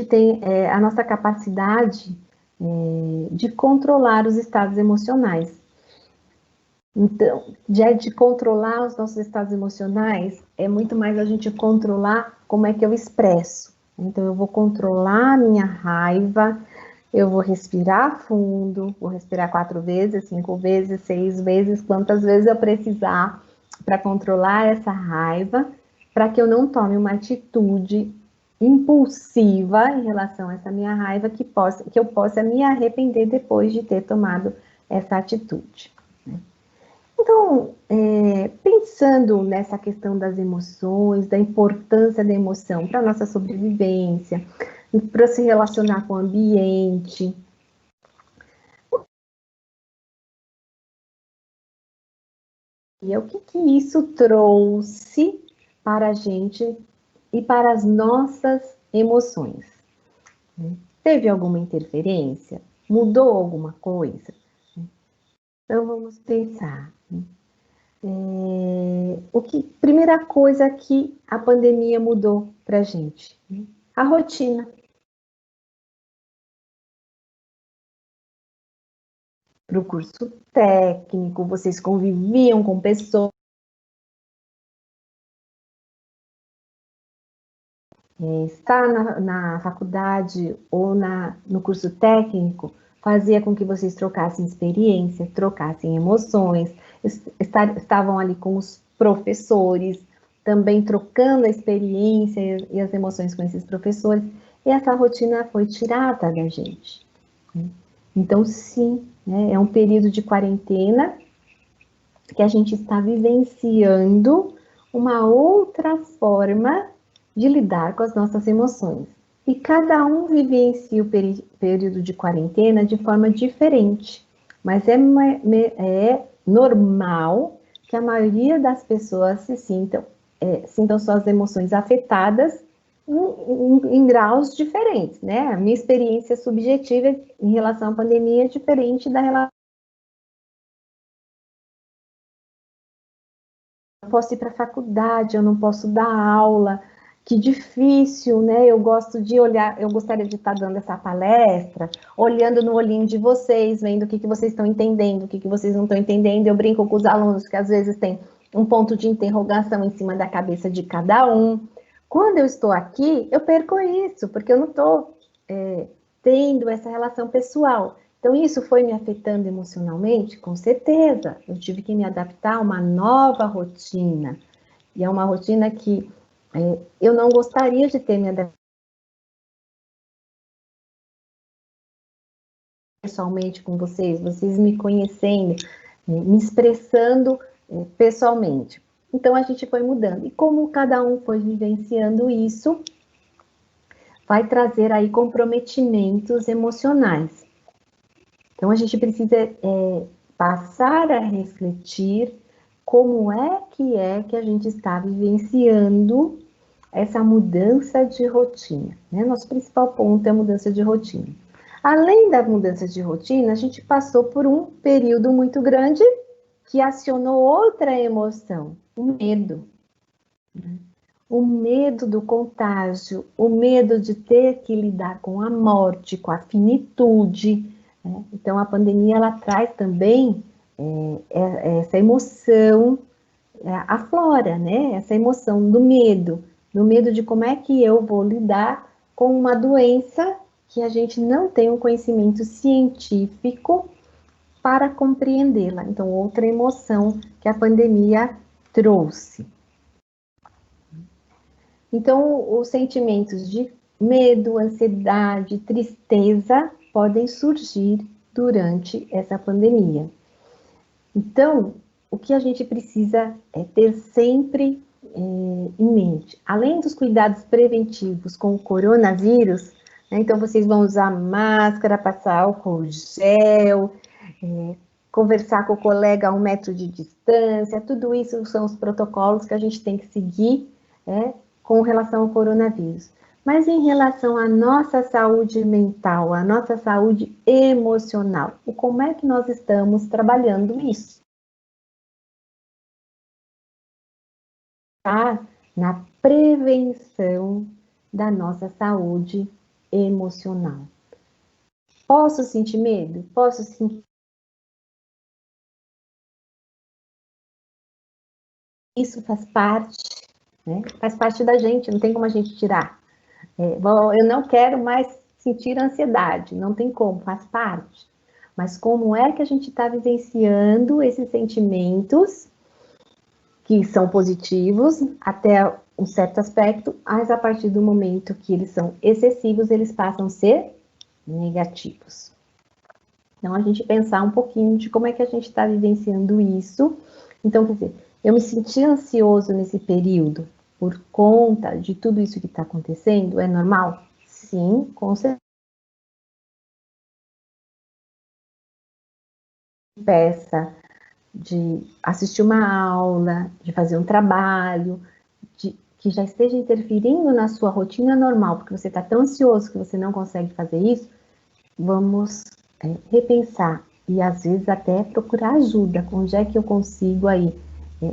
Speaker 4: tem a nossa capacidade de controlar os estados emocionais. Então, de controlar os nossos estados emocionais, é muito mais a gente controlar como é que eu expresso. Então, eu vou controlar a minha raiva, eu vou respirar fundo, vou respirar 4 vezes, 5 vezes, 6 vezes, quantas vezes eu precisar para controlar essa raiva, para que eu não tome uma atitude impulsiva em relação a essa minha raiva, que eu possa me arrepender depois de ter tomado essa atitude, né? Então, pensando nessa questão das emoções, da importância da emoção para a nossa sobrevivência, para se relacionar com o ambiente, e o que isso trouxe para a gente e para as nossas emoções, né? Teve alguma interferência? Mudou alguma coisa? Então, vamos pensar, né? Primeira coisa que a pandemia mudou para a gente, né? A rotina. Para o curso técnico, vocês conviviam com pessoas. Estar na faculdade ou no curso técnico fazia com que vocês trocassem experiência, trocassem emoções, estavam ali com os professores, também trocando a experiência e as emoções com esses professores, e essa rotina foi tirada da gente, né? Então, sim, né, é um período de quarentena que a gente está vivenciando uma outra forma de lidar com as nossas emoções. E cada um vivencia o período de quarentena de forma diferente, mas é normal que a maioria das pessoas sintam suas emoções afetadas em graus diferentes, né? A minha experiência subjetiva em relação à pandemia é diferente da relação posso ir para a faculdade, eu não posso dar aula, que difícil, né? Eu gosto de olhar, eu gostaria de estar dando essa palestra, olhando no olhinho de vocês, vendo o que vocês estão entendendo, o que vocês não estão entendendo. Eu brinco com os alunos que às vezes tem um ponto de interrogação em cima da cabeça de cada um. Quando eu estou aqui, eu perco isso, porque eu não estou tendo essa relação pessoal. Então, isso foi me afetando emocionalmente? Com certeza. Eu tive que me adaptar a uma nova rotina. E é uma rotina que eu não gostaria de ter me adaptado pessoalmente com vocês me conhecendo, me expressando pessoalmente. Então, a gente foi mudando. E como cada um foi vivenciando isso, vai trazer aí comprometimentos emocionais. Então, a gente precisa passar a refletir como é que a gente está vivenciando essa mudança de rotina, né? Nosso principal ponto é a mudança de rotina. Além da mudança de rotina, a gente passou por um período muito grande que acionou outra emoção, o medo. O medo do contágio, o medo de ter que lidar com a morte, com a finitude, né? Então, a pandemia, ela traz também essa emoção, aflora, né? Essa emoção do medo de como é que eu vou lidar com uma doença que a gente não tem um conhecimento científico para compreendê-la. Então, outra emoção que a pandemia trouxe. Então, os sentimentos de medo, ansiedade, tristeza podem surgir durante essa pandemia. Então, o que a gente precisa é ter sempre em mente, além dos cuidados preventivos com o coronavírus, né, então vocês vão usar máscara, passar álcool gel, conversar com o colega a 1 metro de distância, tudo isso são os protocolos que a gente tem que seguir com relação ao coronavírus. Mas em relação à nossa saúde mental, à nossa saúde emocional, e como é que nós estamos trabalhando isso? Na prevenção da nossa saúde emocional. Posso sentir medo? Posso sentir. Isso faz parte, né? Faz parte da gente, não tem como a gente tirar. Eu não quero mais sentir ansiedade, não tem como, faz parte. Mas como é que a gente está vivenciando esses sentimentos que são positivos até um certo aspecto, mas a partir do momento que eles são excessivos, eles passam a ser negativos. Então, a gente pensar um pouquinho de como é que a gente está vivenciando isso. Então, quer dizer, eu me senti ansioso nesse período por conta de tudo isso que está acontecendo, é normal? Sim, com certeza. Peça de assistir uma aula, de fazer um trabalho, que já esteja interferindo na sua rotina normal, porque você está tão ansioso que você não consegue fazer isso, vamos repensar e às vezes até procurar ajuda. Onde é que eu consigo aí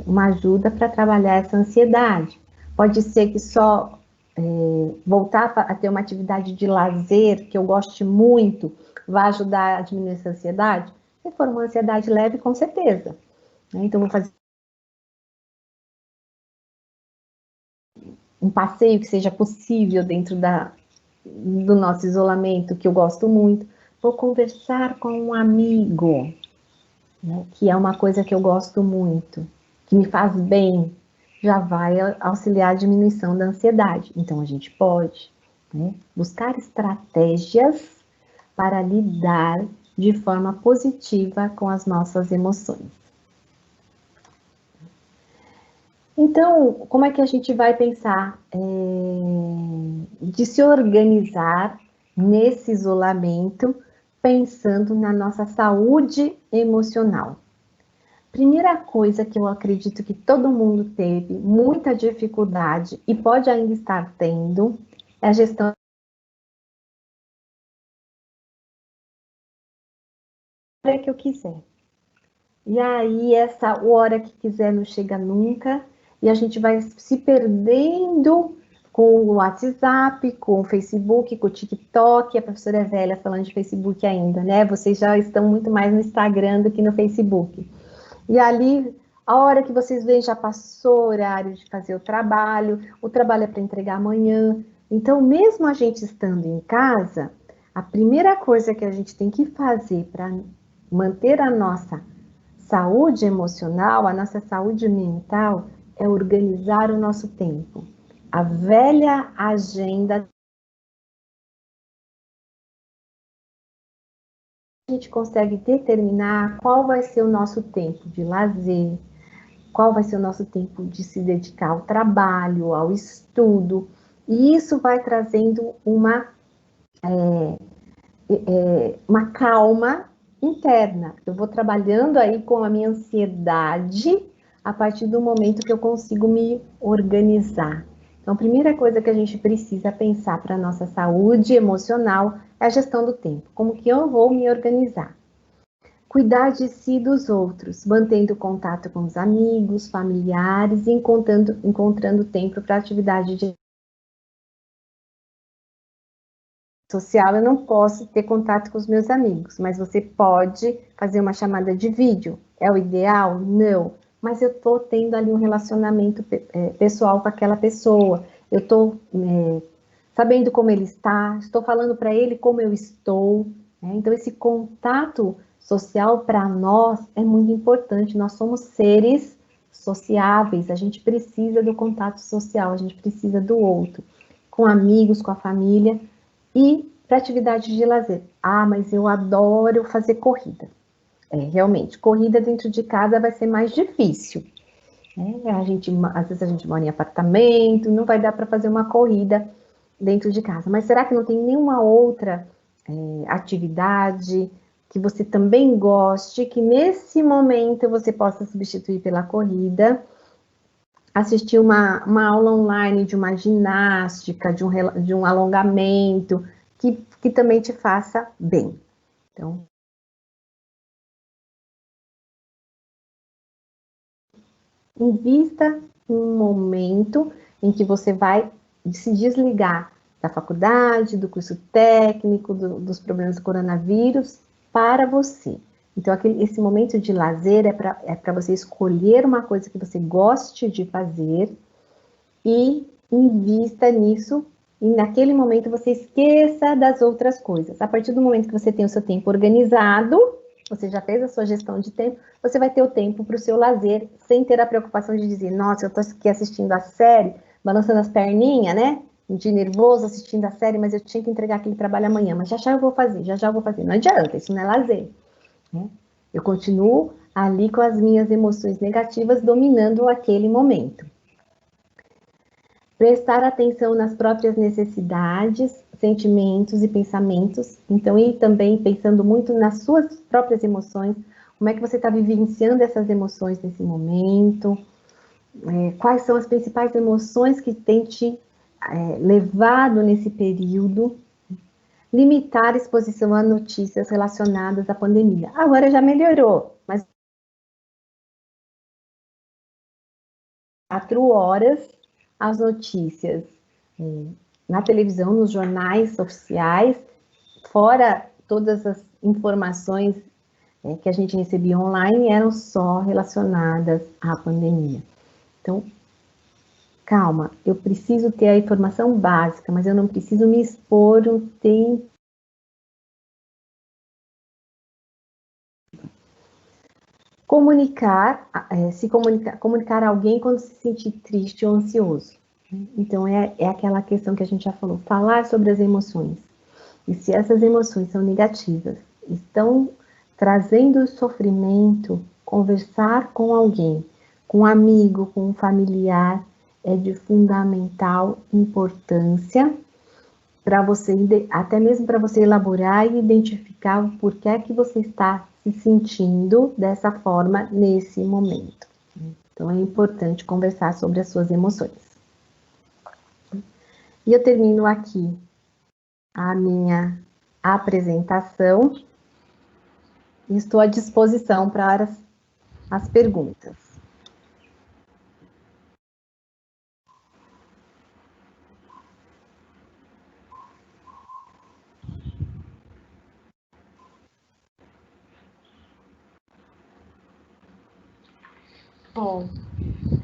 Speaker 4: uma ajuda para trabalhar essa ansiedade? Pode ser que só voltar a ter uma atividade de lazer que eu goste muito vai ajudar a diminuir essa ansiedade? Se for uma ansiedade leve, com certeza. Então, vou fazer um passeio que seja possível dentro do nosso isolamento, que eu gosto muito. Vou conversar com um amigo, né, que é uma coisa que eu gosto muito, que me faz bem, já vai auxiliar a diminuição da ansiedade. Então, a gente pode buscar estratégias para lidar de forma positiva com as nossas emoções. Então, como é que a gente vai pensar de se organizar nesse isolamento, pensando na nossa saúde emocional? Primeira coisa que eu acredito que todo mundo teve muita dificuldade e pode ainda estar tendo é a gestão que eu quiser. e aí essa hora que quiser não chega nunca, e a gente vai se perdendo com o WhatsApp, com o Facebook, com o TikTok. A professora é velha falando de Facebook ainda, né? Vocês já estão muito mais no Instagram do que no Facebook. E ali, a hora que vocês veem, já passou o horário de fazer o trabalho é para entregar amanhã. Então, mesmo a gente estando em casa, a primeira coisa que a gente tem que fazer para manter a nossa saúde emocional, a nossa saúde mental, é organizar o nosso tempo. A velha agenda. A gente consegue determinar qual vai ser o nosso tempo de lazer, qual vai ser o nosso tempo de se dedicar ao trabalho, ao estudo, e isso vai trazendo uma calma interna. Eu vou trabalhando aí com a minha ansiedade a partir do momento que eu consigo me organizar. Então, a primeira coisa que a gente precisa pensar para a nossa saúde emocional é a gestão do tempo. Como que eu vou me organizar? Cuidar de si e dos outros, mantendo contato com os amigos, familiares e encontrando tempo para atividade de social. Eu não posso ter contato com os meus amigos, mas você pode fazer uma chamada de vídeo. É o ideal? Não. Mas eu estou tendo ali um relacionamento pessoal com aquela pessoa. Eu estou sabendo como ele está, estou falando para ele como eu estou. Né? Então, esse contato social para nós é muito importante. Nós somos seres sociáveis, a gente precisa do contato social, a gente precisa do outro, com amigos, com a família. E para atividade de lazer. Ah, mas eu adoro fazer corrida. Realmente, corrida dentro de casa vai ser mais difícil. Às vezes a gente mora em apartamento, não vai dar para fazer uma corrida dentro de casa. Mas será que não tem nenhuma outra atividade que você também goste, que nesse momento você possa substituir pela corrida? Assistir uma aula online de uma ginástica, de um alongamento, que também te faça bem. Então, invista em um momento em que você vai se desligar da faculdade, do curso técnico, dos problemas do coronavírus, para você. Então, esse momento de lazer é para você escolher uma coisa que você goste de fazer e invista nisso, e naquele momento você esqueça das outras coisas. A partir do momento que você tem o seu tempo organizado, você já fez a sua gestão de tempo, você vai ter o tempo para o seu lazer, sem ter a preocupação de dizer, nossa, eu estou aqui assistindo a série, balançando as perninhas, né? De nervoso assistindo a série, mas eu tinha que entregar aquele trabalho amanhã, mas já eu vou fazer, já eu vou fazer. Não adianta, isso não é lazer. Né? Eu continuo ali com as minhas emoções negativas dominando aquele momento. Prestar atenção nas próprias necessidades, sentimentos e pensamentos. Então, e também pensando muito nas suas próprias emoções, como é que você está vivenciando essas emoções nesse momento, quais são as principais emoções que têm te levado nesse período. Limitar a exposição a notícias relacionadas à pandemia. Agora já melhorou, mas 4 horas as notícias na televisão, nos jornais oficiais, fora todas as informações que a gente recebia online, eram só relacionadas à pandemia. Então, calma, eu preciso ter a informação básica, mas eu não preciso me expor um tempo. Comunicar a alguém quando se sentir triste ou ansioso. Então, é aquela questão que a gente já falou, falar sobre as emoções. E se essas emoções são negativas, estão trazendo sofrimento, conversar com alguém, com um amigo, com um familiar, é de fundamental importância para você, até mesmo para você elaborar e identificar o porquê que você está se sentindo dessa forma nesse momento. Então, é importante conversar sobre as suas emoções. E eu termino aqui a minha apresentação. Estou à disposição para as perguntas.
Speaker 5: Bom,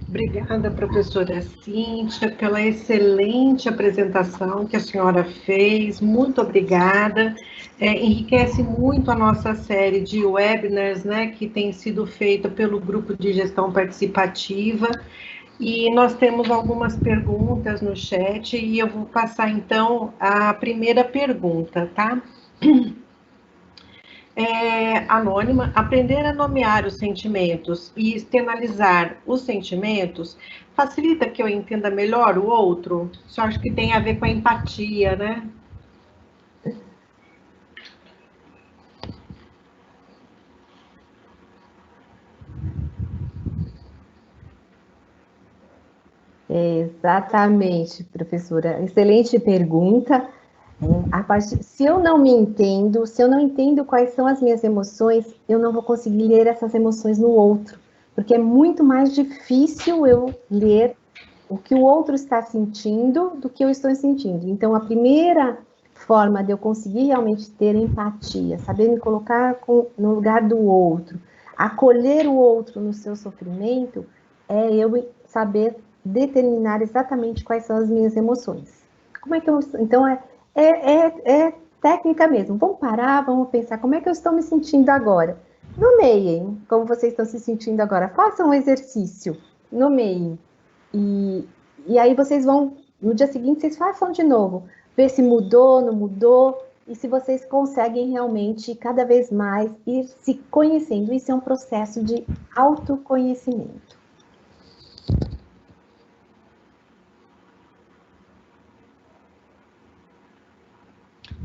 Speaker 5: obrigada, professora Cíntia, pela excelente apresentação que a senhora fez. Muito obrigada. Enriquece muito a nossa série de webinars, né, que tem sido feita pelo Grupo de Gestão Participativa. E nós temos algumas perguntas no chat e eu vou passar, então, a primeira pergunta, tá? Anônima, aprender a nomear os sentimentos e externalizar os sentimentos facilita que eu entenda melhor o outro? Isso eu acho que tem a ver com a empatia, né?
Speaker 4: Exatamente, professora. Excelente pergunta. Se eu não me entendo, se eu não entendo quais são as minhas emoções, eu não vou conseguir ler essas emoções no outro, porque é muito mais difícil eu ler o que o outro está sentindo do que eu estou sentindo. Então, a primeira forma de eu conseguir realmente ter empatia, saber me colocar no lugar do outro, acolher o outro no seu sofrimento, é eu saber determinar exatamente quais são as minhas emoções. Como é que eu... Então, é técnica mesmo. Vamos parar, vamos pensar como é que eu estou me sentindo agora. Nomeiem como vocês estão se sentindo agora. Façam um exercício. Nomeiem. E aí vocês vão, no dia seguinte, vocês façam de novo. Ver se mudou, não mudou. E se vocês conseguem realmente, cada vez mais, ir se conhecendo. Isso é um processo de autoconhecimento.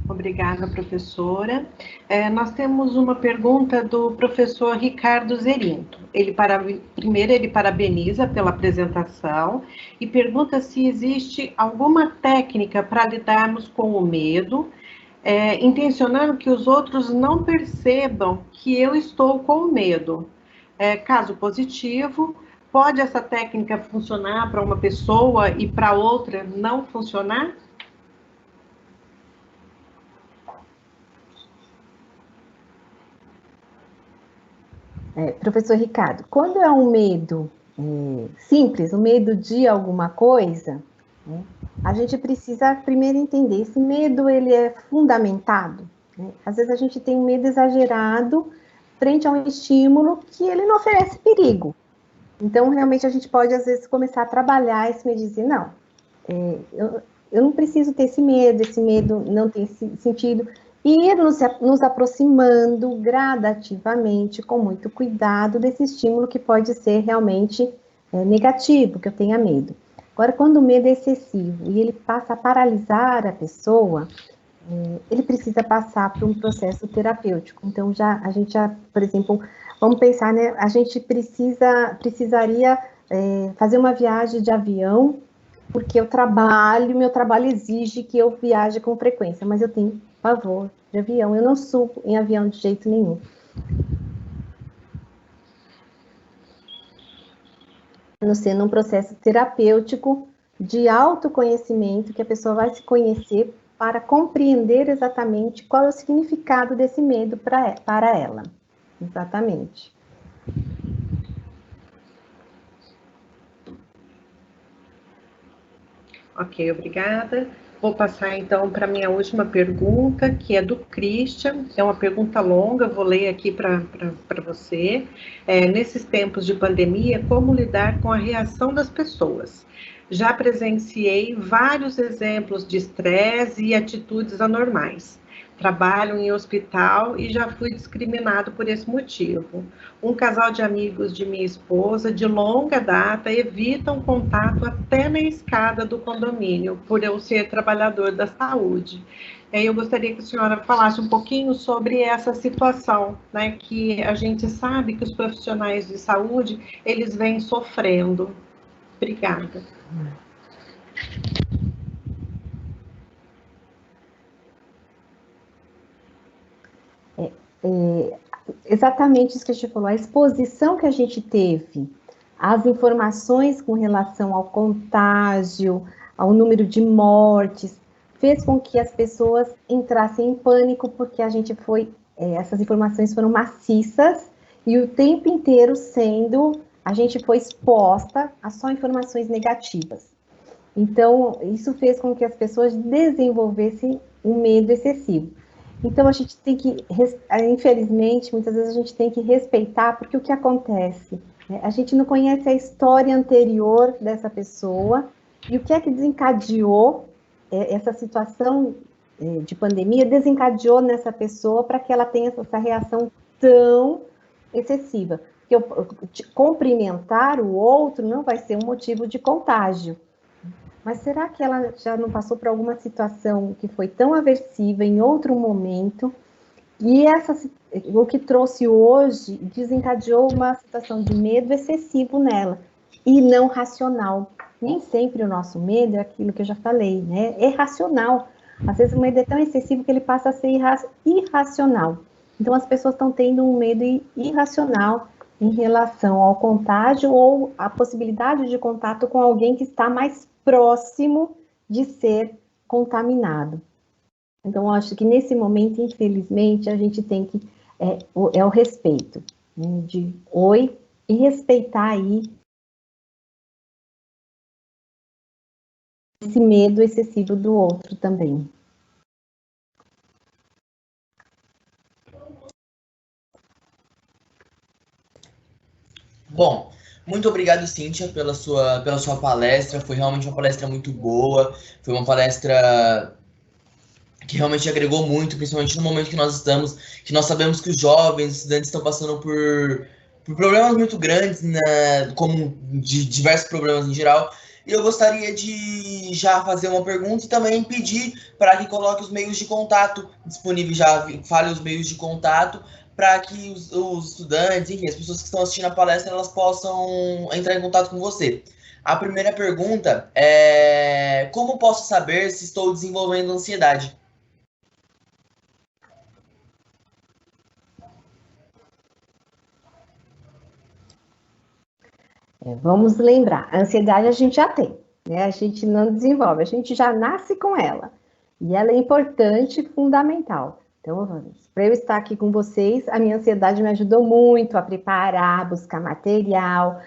Speaker 5: Obrigada, professora. Nós temos uma pergunta do professor Ricardo Zerinto. Primeiro, ele parabeniza pela apresentação e pergunta se existe alguma técnica para lidarmos com o medo, intencionando que os outros não percebam que eu estou com medo. Caso positivo, pode essa técnica funcionar para uma pessoa e para outra não funcionar?
Speaker 4: Professor Ricardo, quando é um medo simples, um medo de alguma coisa, né, a gente precisa primeiro entender, esse medo ele é fundamentado, né? Às vezes a gente tem um medo exagerado frente a um estímulo que ele não oferece perigo. Então, realmente, a gente pode, às vezes, começar a trabalhar esse medo e dizer, não, eu não preciso ter esse medo não tem sentido, e ir nos aproximando gradativamente, com muito cuidado, desse estímulo que pode ser realmente negativo, que eu tenha medo. Agora, quando o medo é excessivo e ele passa a paralisar a pessoa, ele precisa passar por um processo terapêutico. Então, a gente já, por exemplo, vamos pensar, né? A gente precisaria fazer uma viagem de avião, porque meu trabalho exige que eu viaje com frequência, mas eu tenho pavor de avião, eu não subo em avião de jeito nenhum. Sendo um processo terapêutico de autoconhecimento, que a pessoa vai se conhecer para compreender exatamente qual é o significado desse medo para ela. Exatamente.
Speaker 5: Ok, obrigada. Vou passar, então, para a minha última pergunta, que é do Christian. É uma pergunta longa, vou ler aqui para você. Nesses tempos de pandemia, como lidar com a reação das pessoas? Já presenciei vários exemplos de estresse e atitudes anormais. Trabalho em hospital e já fui discriminado por esse motivo. Um casal de amigos de minha esposa, de longa data, evitam contato até na escada do condomínio, por eu ser trabalhador da saúde. Eu gostaria que a senhora falasse um pouquinho sobre essa situação, né, que a gente sabe que os profissionais de saúde, eles vêm sofrendo. Obrigada.
Speaker 4: exatamente isso que a gente falou, a exposição que a gente teve, as informações com relação ao contágio, ao número de mortes, fez com que as pessoas entrassem em pânico, porque a gente essas informações foram maciças, e o tempo inteiro a gente foi exposta a só informações negativas. Então, isso fez com que as pessoas desenvolvessem um medo excessivo. Então, a gente tem que, infelizmente, muitas vezes a gente tem que respeitar, porque o que acontece? A gente não conhece a história anterior dessa pessoa, e o que é que desencadeou essa situação de pandemia, desencadeou nessa pessoa para que ela tenha essa reação tão excessiva. Porque cumprimentar o outro não vai ser um motivo de contágio. Mas será que ela já não passou por alguma situação que foi tão aversiva em outro momento? E o que trouxe hoje desencadeou uma situação de medo excessivo nela e não racional. Nem sempre o nosso medo é aquilo que eu já falei, né? É racional. Às vezes o medo é tão excessivo que ele passa a ser irracional. Então as pessoas estão tendo um medo irracional em relação ao contágio ou a possibilidade de contato com alguém que está mais próximo de ser contaminado. Então, eu acho que nesse momento, infelizmente, a gente tem que, o respeito, né, de oi, e respeitar aí esse medo excessivo do outro também.
Speaker 3: Bom, muito obrigado, Cíntia, pela sua palestra. Foi realmente uma palestra muito boa. Foi uma palestra que realmente agregou muito, principalmente no momento que nós estamos, que nós sabemos que os jovens, os estudantes estão passando por problemas muito grandes, né, como de diversos problemas em geral. E eu gostaria de já fazer uma pergunta e também pedir para que coloque os meios de contato disponíveis, já fale os meios de contato, para que os estudantes, enfim, as pessoas que estão assistindo a palestra, elas possam entrar em contato com você. A primeira pergunta é: como posso saber se estou desenvolvendo ansiedade?
Speaker 4: Vamos lembrar, a ansiedade a gente já tem, né? A gente não desenvolve, a gente já nasce com ela. E ela é importante e fundamental. Então, para eu estar aqui com vocês, a minha ansiedade me ajudou muito a preparar, buscar material.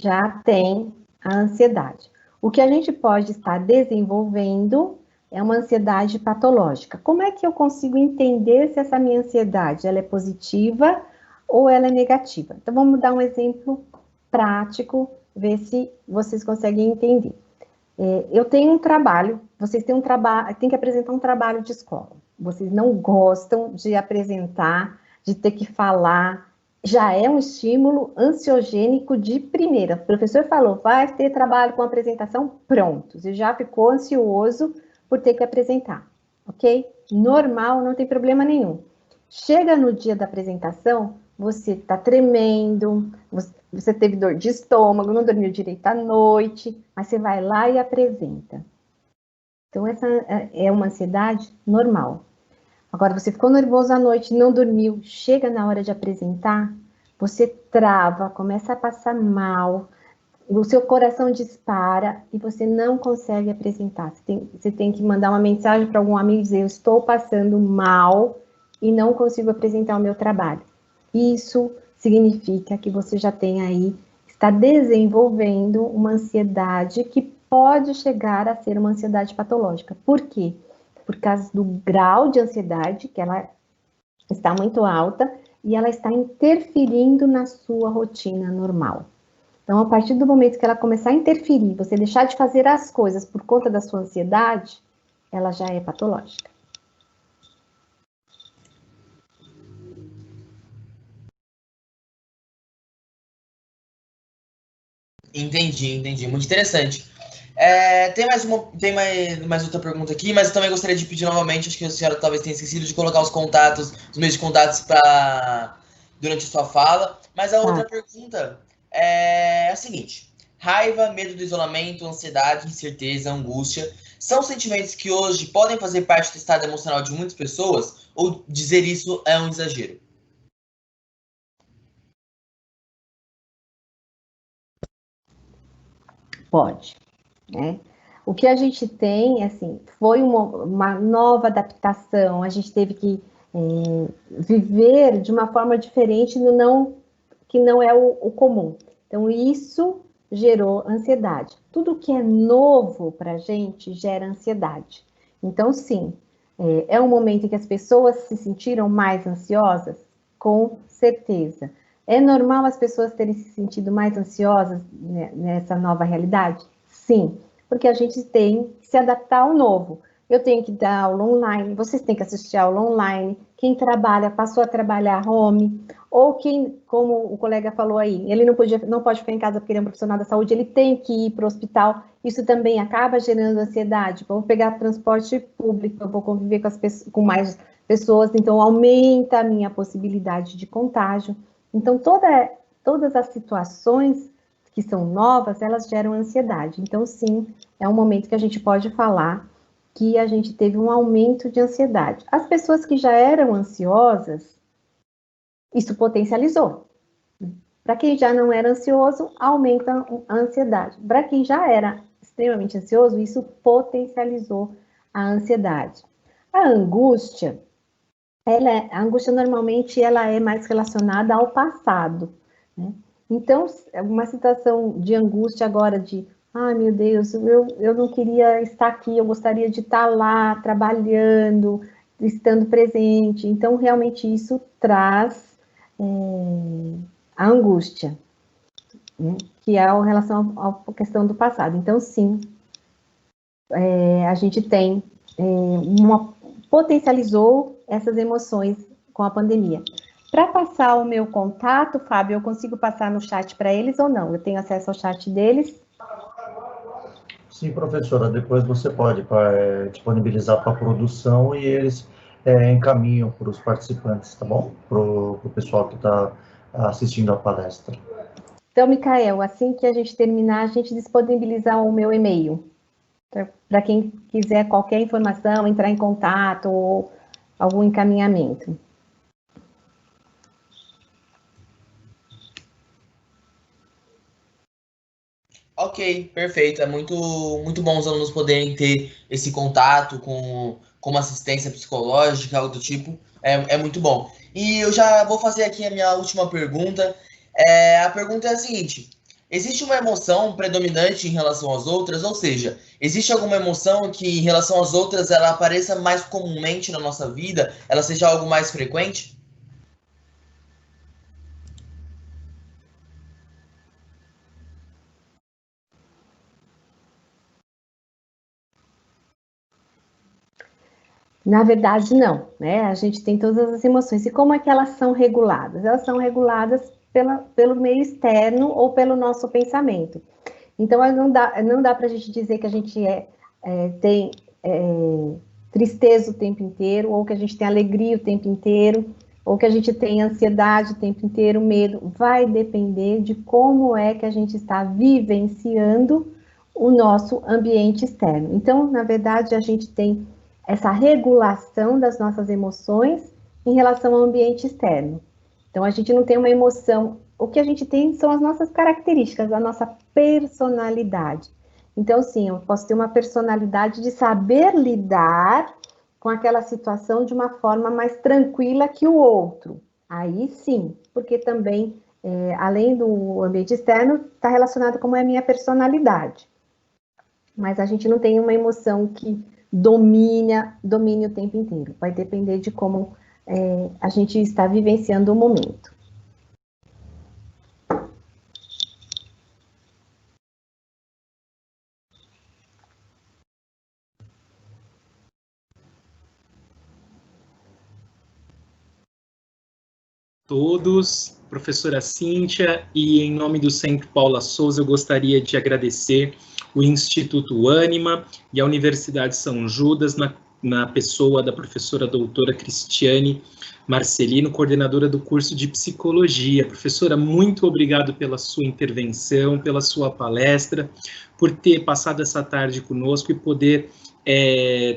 Speaker 4: Já tem a ansiedade. O que a gente pode estar desenvolvendo é uma ansiedade patológica. Como é que eu consigo entender se essa minha ansiedade ela é positiva ou ela é negativa? Então, vamos dar um exemplo prático, ver se vocês conseguem entender. Eu tenho um trabalho, vocês têm têm que apresentar um trabalho de escola. Vocês não gostam de apresentar, de ter que falar, já é um estímulo ansiogênico de primeira. O professor falou, vai ter trabalho com apresentação, pronto. Você já ficou ansioso por ter que apresentar, ok? Normal, não tem problema nenhum. Chega no dia da apresentação, você está tremendo, você teve dor de estômago, não dormiu direito à noite, mas você vai lá e apresenta. Então, essa é uma ansiedade normal. Agora, você ficou nervoso à noite, não dormiu, chega na hora de apresentar, você trava, começa a passar mal, o seu coração dispara e você não consegue apresentar. Você tem que mandar uma mensagem para algum amigo e dizer, eu estou passando mal e não consigo apresentar o meu trabalho. Isso significa que você já tem aí, está desenvolvendo uma ansiedade que pode chegar a ser uma ansiedade patológica. Por quê? Por causa do grau de ansiedade, que ela está muito alta, e ela está interferindo na sua rotina normal. Então, a partir do momento que ela começar a interferir, você deixar de fazer as coisas por conta da sua ansiedade, ela já é patológica.
Speaker 3: Entendi. Muito interessante. Tem mais outra pergunta aqui, mas eu também gostaria de pedir novamente, acho que a senhora talvez tenha esquecido de colocar os meios de contatos durante a sua fala. Mas a outra pergunta é a seguinte: raiva, medo do isolamento, ansiedade, incerteza, angústia são sentimentos que hoje podem fazer parte do estado emocional de muitas pessoas, ou dizer isso é um exagero?
Speaker 4: Pode, né? O que a gente tem, assim, foi uma nova adaptação, a gente teve que viver de uma forma diferente que não é o comum. Então, isso gerou ansiedade. Tudo que é novo para a gente gera ansiedade. Então, sim, é um momento em que as pessoas se sentiram mais ansiosas? Com certeza. É normal as pessoas terem se sentido mais ansiosas nessa nova realidade? Sim, porque a gente tem que se adaptar ao novo. Eu tenho que dar aula online, vocês têm que assistir aula online, quem trabalha passou a trabalhar home, ou quem, como o colega falou aí, ele não pode ficar em casa porque ele é um profissional da saúde, ele tem que ir para o hospital, isso também acaba gerando ansiedade. Vou pegar transporte público, eu vou conviver com mais pessoas, então aumenta a minha possibilidade de contágio. Então, todas as situações que são novas, elas geram ansiedade. Então, sim, é um momento que a gente pode falar que a gente teve um aumento de ansiedade. As pessoas que já eram ansiosas, isso potencializou. Para quem já não era ansioso, aumenta a ansiedade. Para quem já era extremamente ansioso, isso potencializou a ansiedade. A angústia, a angústia normalmente ela é mais relacionada ao passado, né? Então, uma situação de angústia agora de, ai meu Deus, eu não queria estar aqui, eu gostaria de estar lá, trabalhando, estando presente. Então, realmente isso traz a angústia, né? Que é em relação à questão do passado. Então, sim, a gente tem potencializou essas emoções com a pandemia. Para passar o meu contato, Fábio, eu consigo passar no chat para eles ou não? Eu tenho acesso ao chat deles?
Speaker 1: Sim, professora, depois você pode disponibilizar para a produção e eles encaminham para os participantes, tá bom? Para o pessoal que está assistindo a palestra.
Speaker 4: Então, Micael, assim que a gente terminar, a gente disponibiliza o meu e-mail. Para quem quiser qualquer informação, entrar em contato ou algum encaminhamento.
Speaker 3: Ok, perfeito. É muito bom os alunos poderem ter esse contato com uma assistência psicológica, algo do tipo. É muito bom. E eu já vou fazer aqui a minha última pergunta. A pergunta é a seguinte: existe uma emoção predominante em relação às outras? Ou seja, existe alguma emoção que, em relação às outras, ela apareça mais comumente na nossa vida? Ela seja algo mais frequente?
Speaker 4: Na verdade, não, né? A gente tem todas as emoções. E como é que elas são reguladas? Elas são reguladas pelo meio externo ou pelo nosso pensamento. Então, não dá para a gente dizer que a gente tem tristeza o tempo inteiro, ou que a gente tem alegria o tempo inteiro, ou que a gente tem ansiedade o tempo inteiro, medo. Vai depender de como é que a gente está vivenciando o nosso ambiente externo. Então, na verdade, a gente tem essa regulação das nossas emoções em relação ao ambiente externo. Então, a gente não tem uma emoção. O que a gente tem são as nossas características, a nossa personalidade. Então, sim, eu posso ter uma personalidade de saber lidar com aquela situação de uma forma mais tranquila que o outro. Aí sim, porque também, além do ambiente externo, está relacionado com como é a minha personalidade. Mas a gente não tem uma emoção que domine o tempo inteiro. Vai depender de como a gente está vivenciando o momento.
Speaker 2: Todos, professora Cíntia, e em nome do Centro Paula Souza, eu gostaria de agradecer o Instituto Ânima e a Universidade São Judas, na pessoa da professora doutora Cristiane Marcelino, coordenadora do curso de Psicologia. Professora, muito obrigado pela sua intervenção, pela sua palestra, por ter passado essa tarde conosco e poder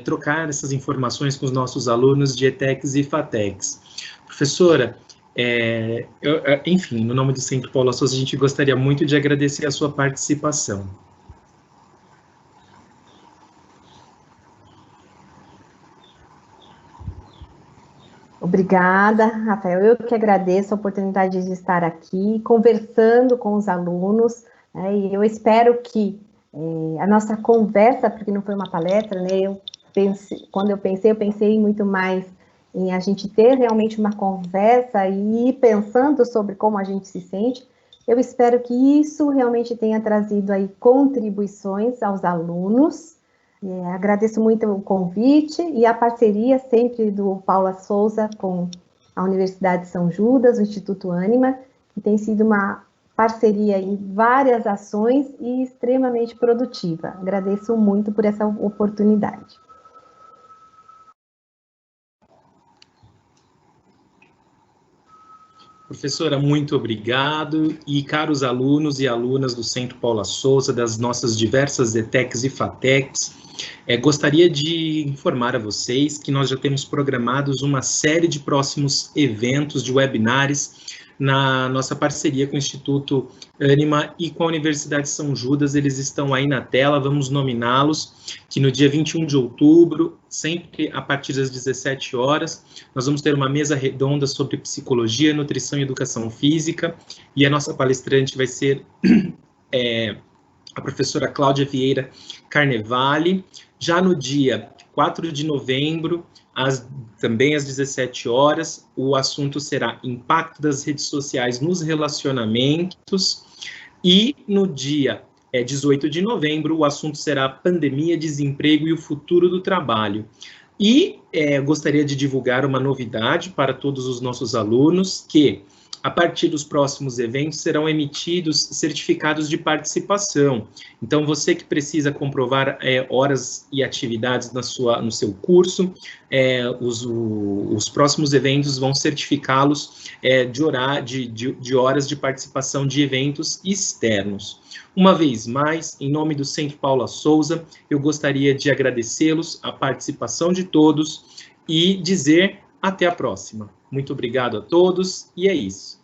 Speaker 2: trocar essas informações com os nossos alunos de ETECs e FATECs. Professora, enfim, no nome do Centro Paula Souza, a gente gostaria muito de agradecer a sua participação.
Speaker 4: Obrigada, Rafael. Eu que agradeço a oportunidade de estar aqui conversando com os alunos, né, e eu espero que a nossa conversa, porque não foi uma palestra, né, quando eu pensei muito mais em a gente ter realmente uma conversa e ir pensando sobre como a gente se sente. Eu espero que isso realmente tenha trazido aí contribuições aos alunos. Agradeço muito o convite e a parceria sempre do Paula Souza com a Universidade de São Judas, o Instituto Ânima, que tem sido uma parceria em várias ações e extremamente produtiva. Agradeço muito por essa oportunidade.
Speaker 2: Professora, muito obrigado. E caros alunos e alunas do Centro Paula Souza, das nossas diversas ETECs e FATECs, gostaria de informar a vocês que nós já temos programados uma série de próximos eventos de webinars na nossa parceria com o Instituto Ânima e com a Universidade de São Judas. Eles estão aí na tela, vamos nominá-los, que no dia 21 de outubro, sempre a partir das 17 horas, nós vamos ter uma mesa redonda sobre psicologia, nutrição e educação física, e a nossa palestrante vai ser a professora Cláudia Vieira Carnevale. Já no dia 4 de novembro, também às 17 horas, o assunto será impacto das redes sociais nos relacionamentos, e no dia 18 de novembro, o assunto será pandemia, desemprego e o futuro do trabalho. E gostaria de divulgar uma novidade para todos os nossos alunos, que a partir dos próximos eventos serão emitidos certificados de participação. Então, você que precisa comprovar horas e atividades no seu curso, os próximos eventos vão certificá-los de horas de participação de eventos externos. Uma vez mais, em nome do Centro Paula Souza, eu gostaria de agradecê-los a participação de todos e dizer até a próxima. Muito obrigado a todos, e é isso.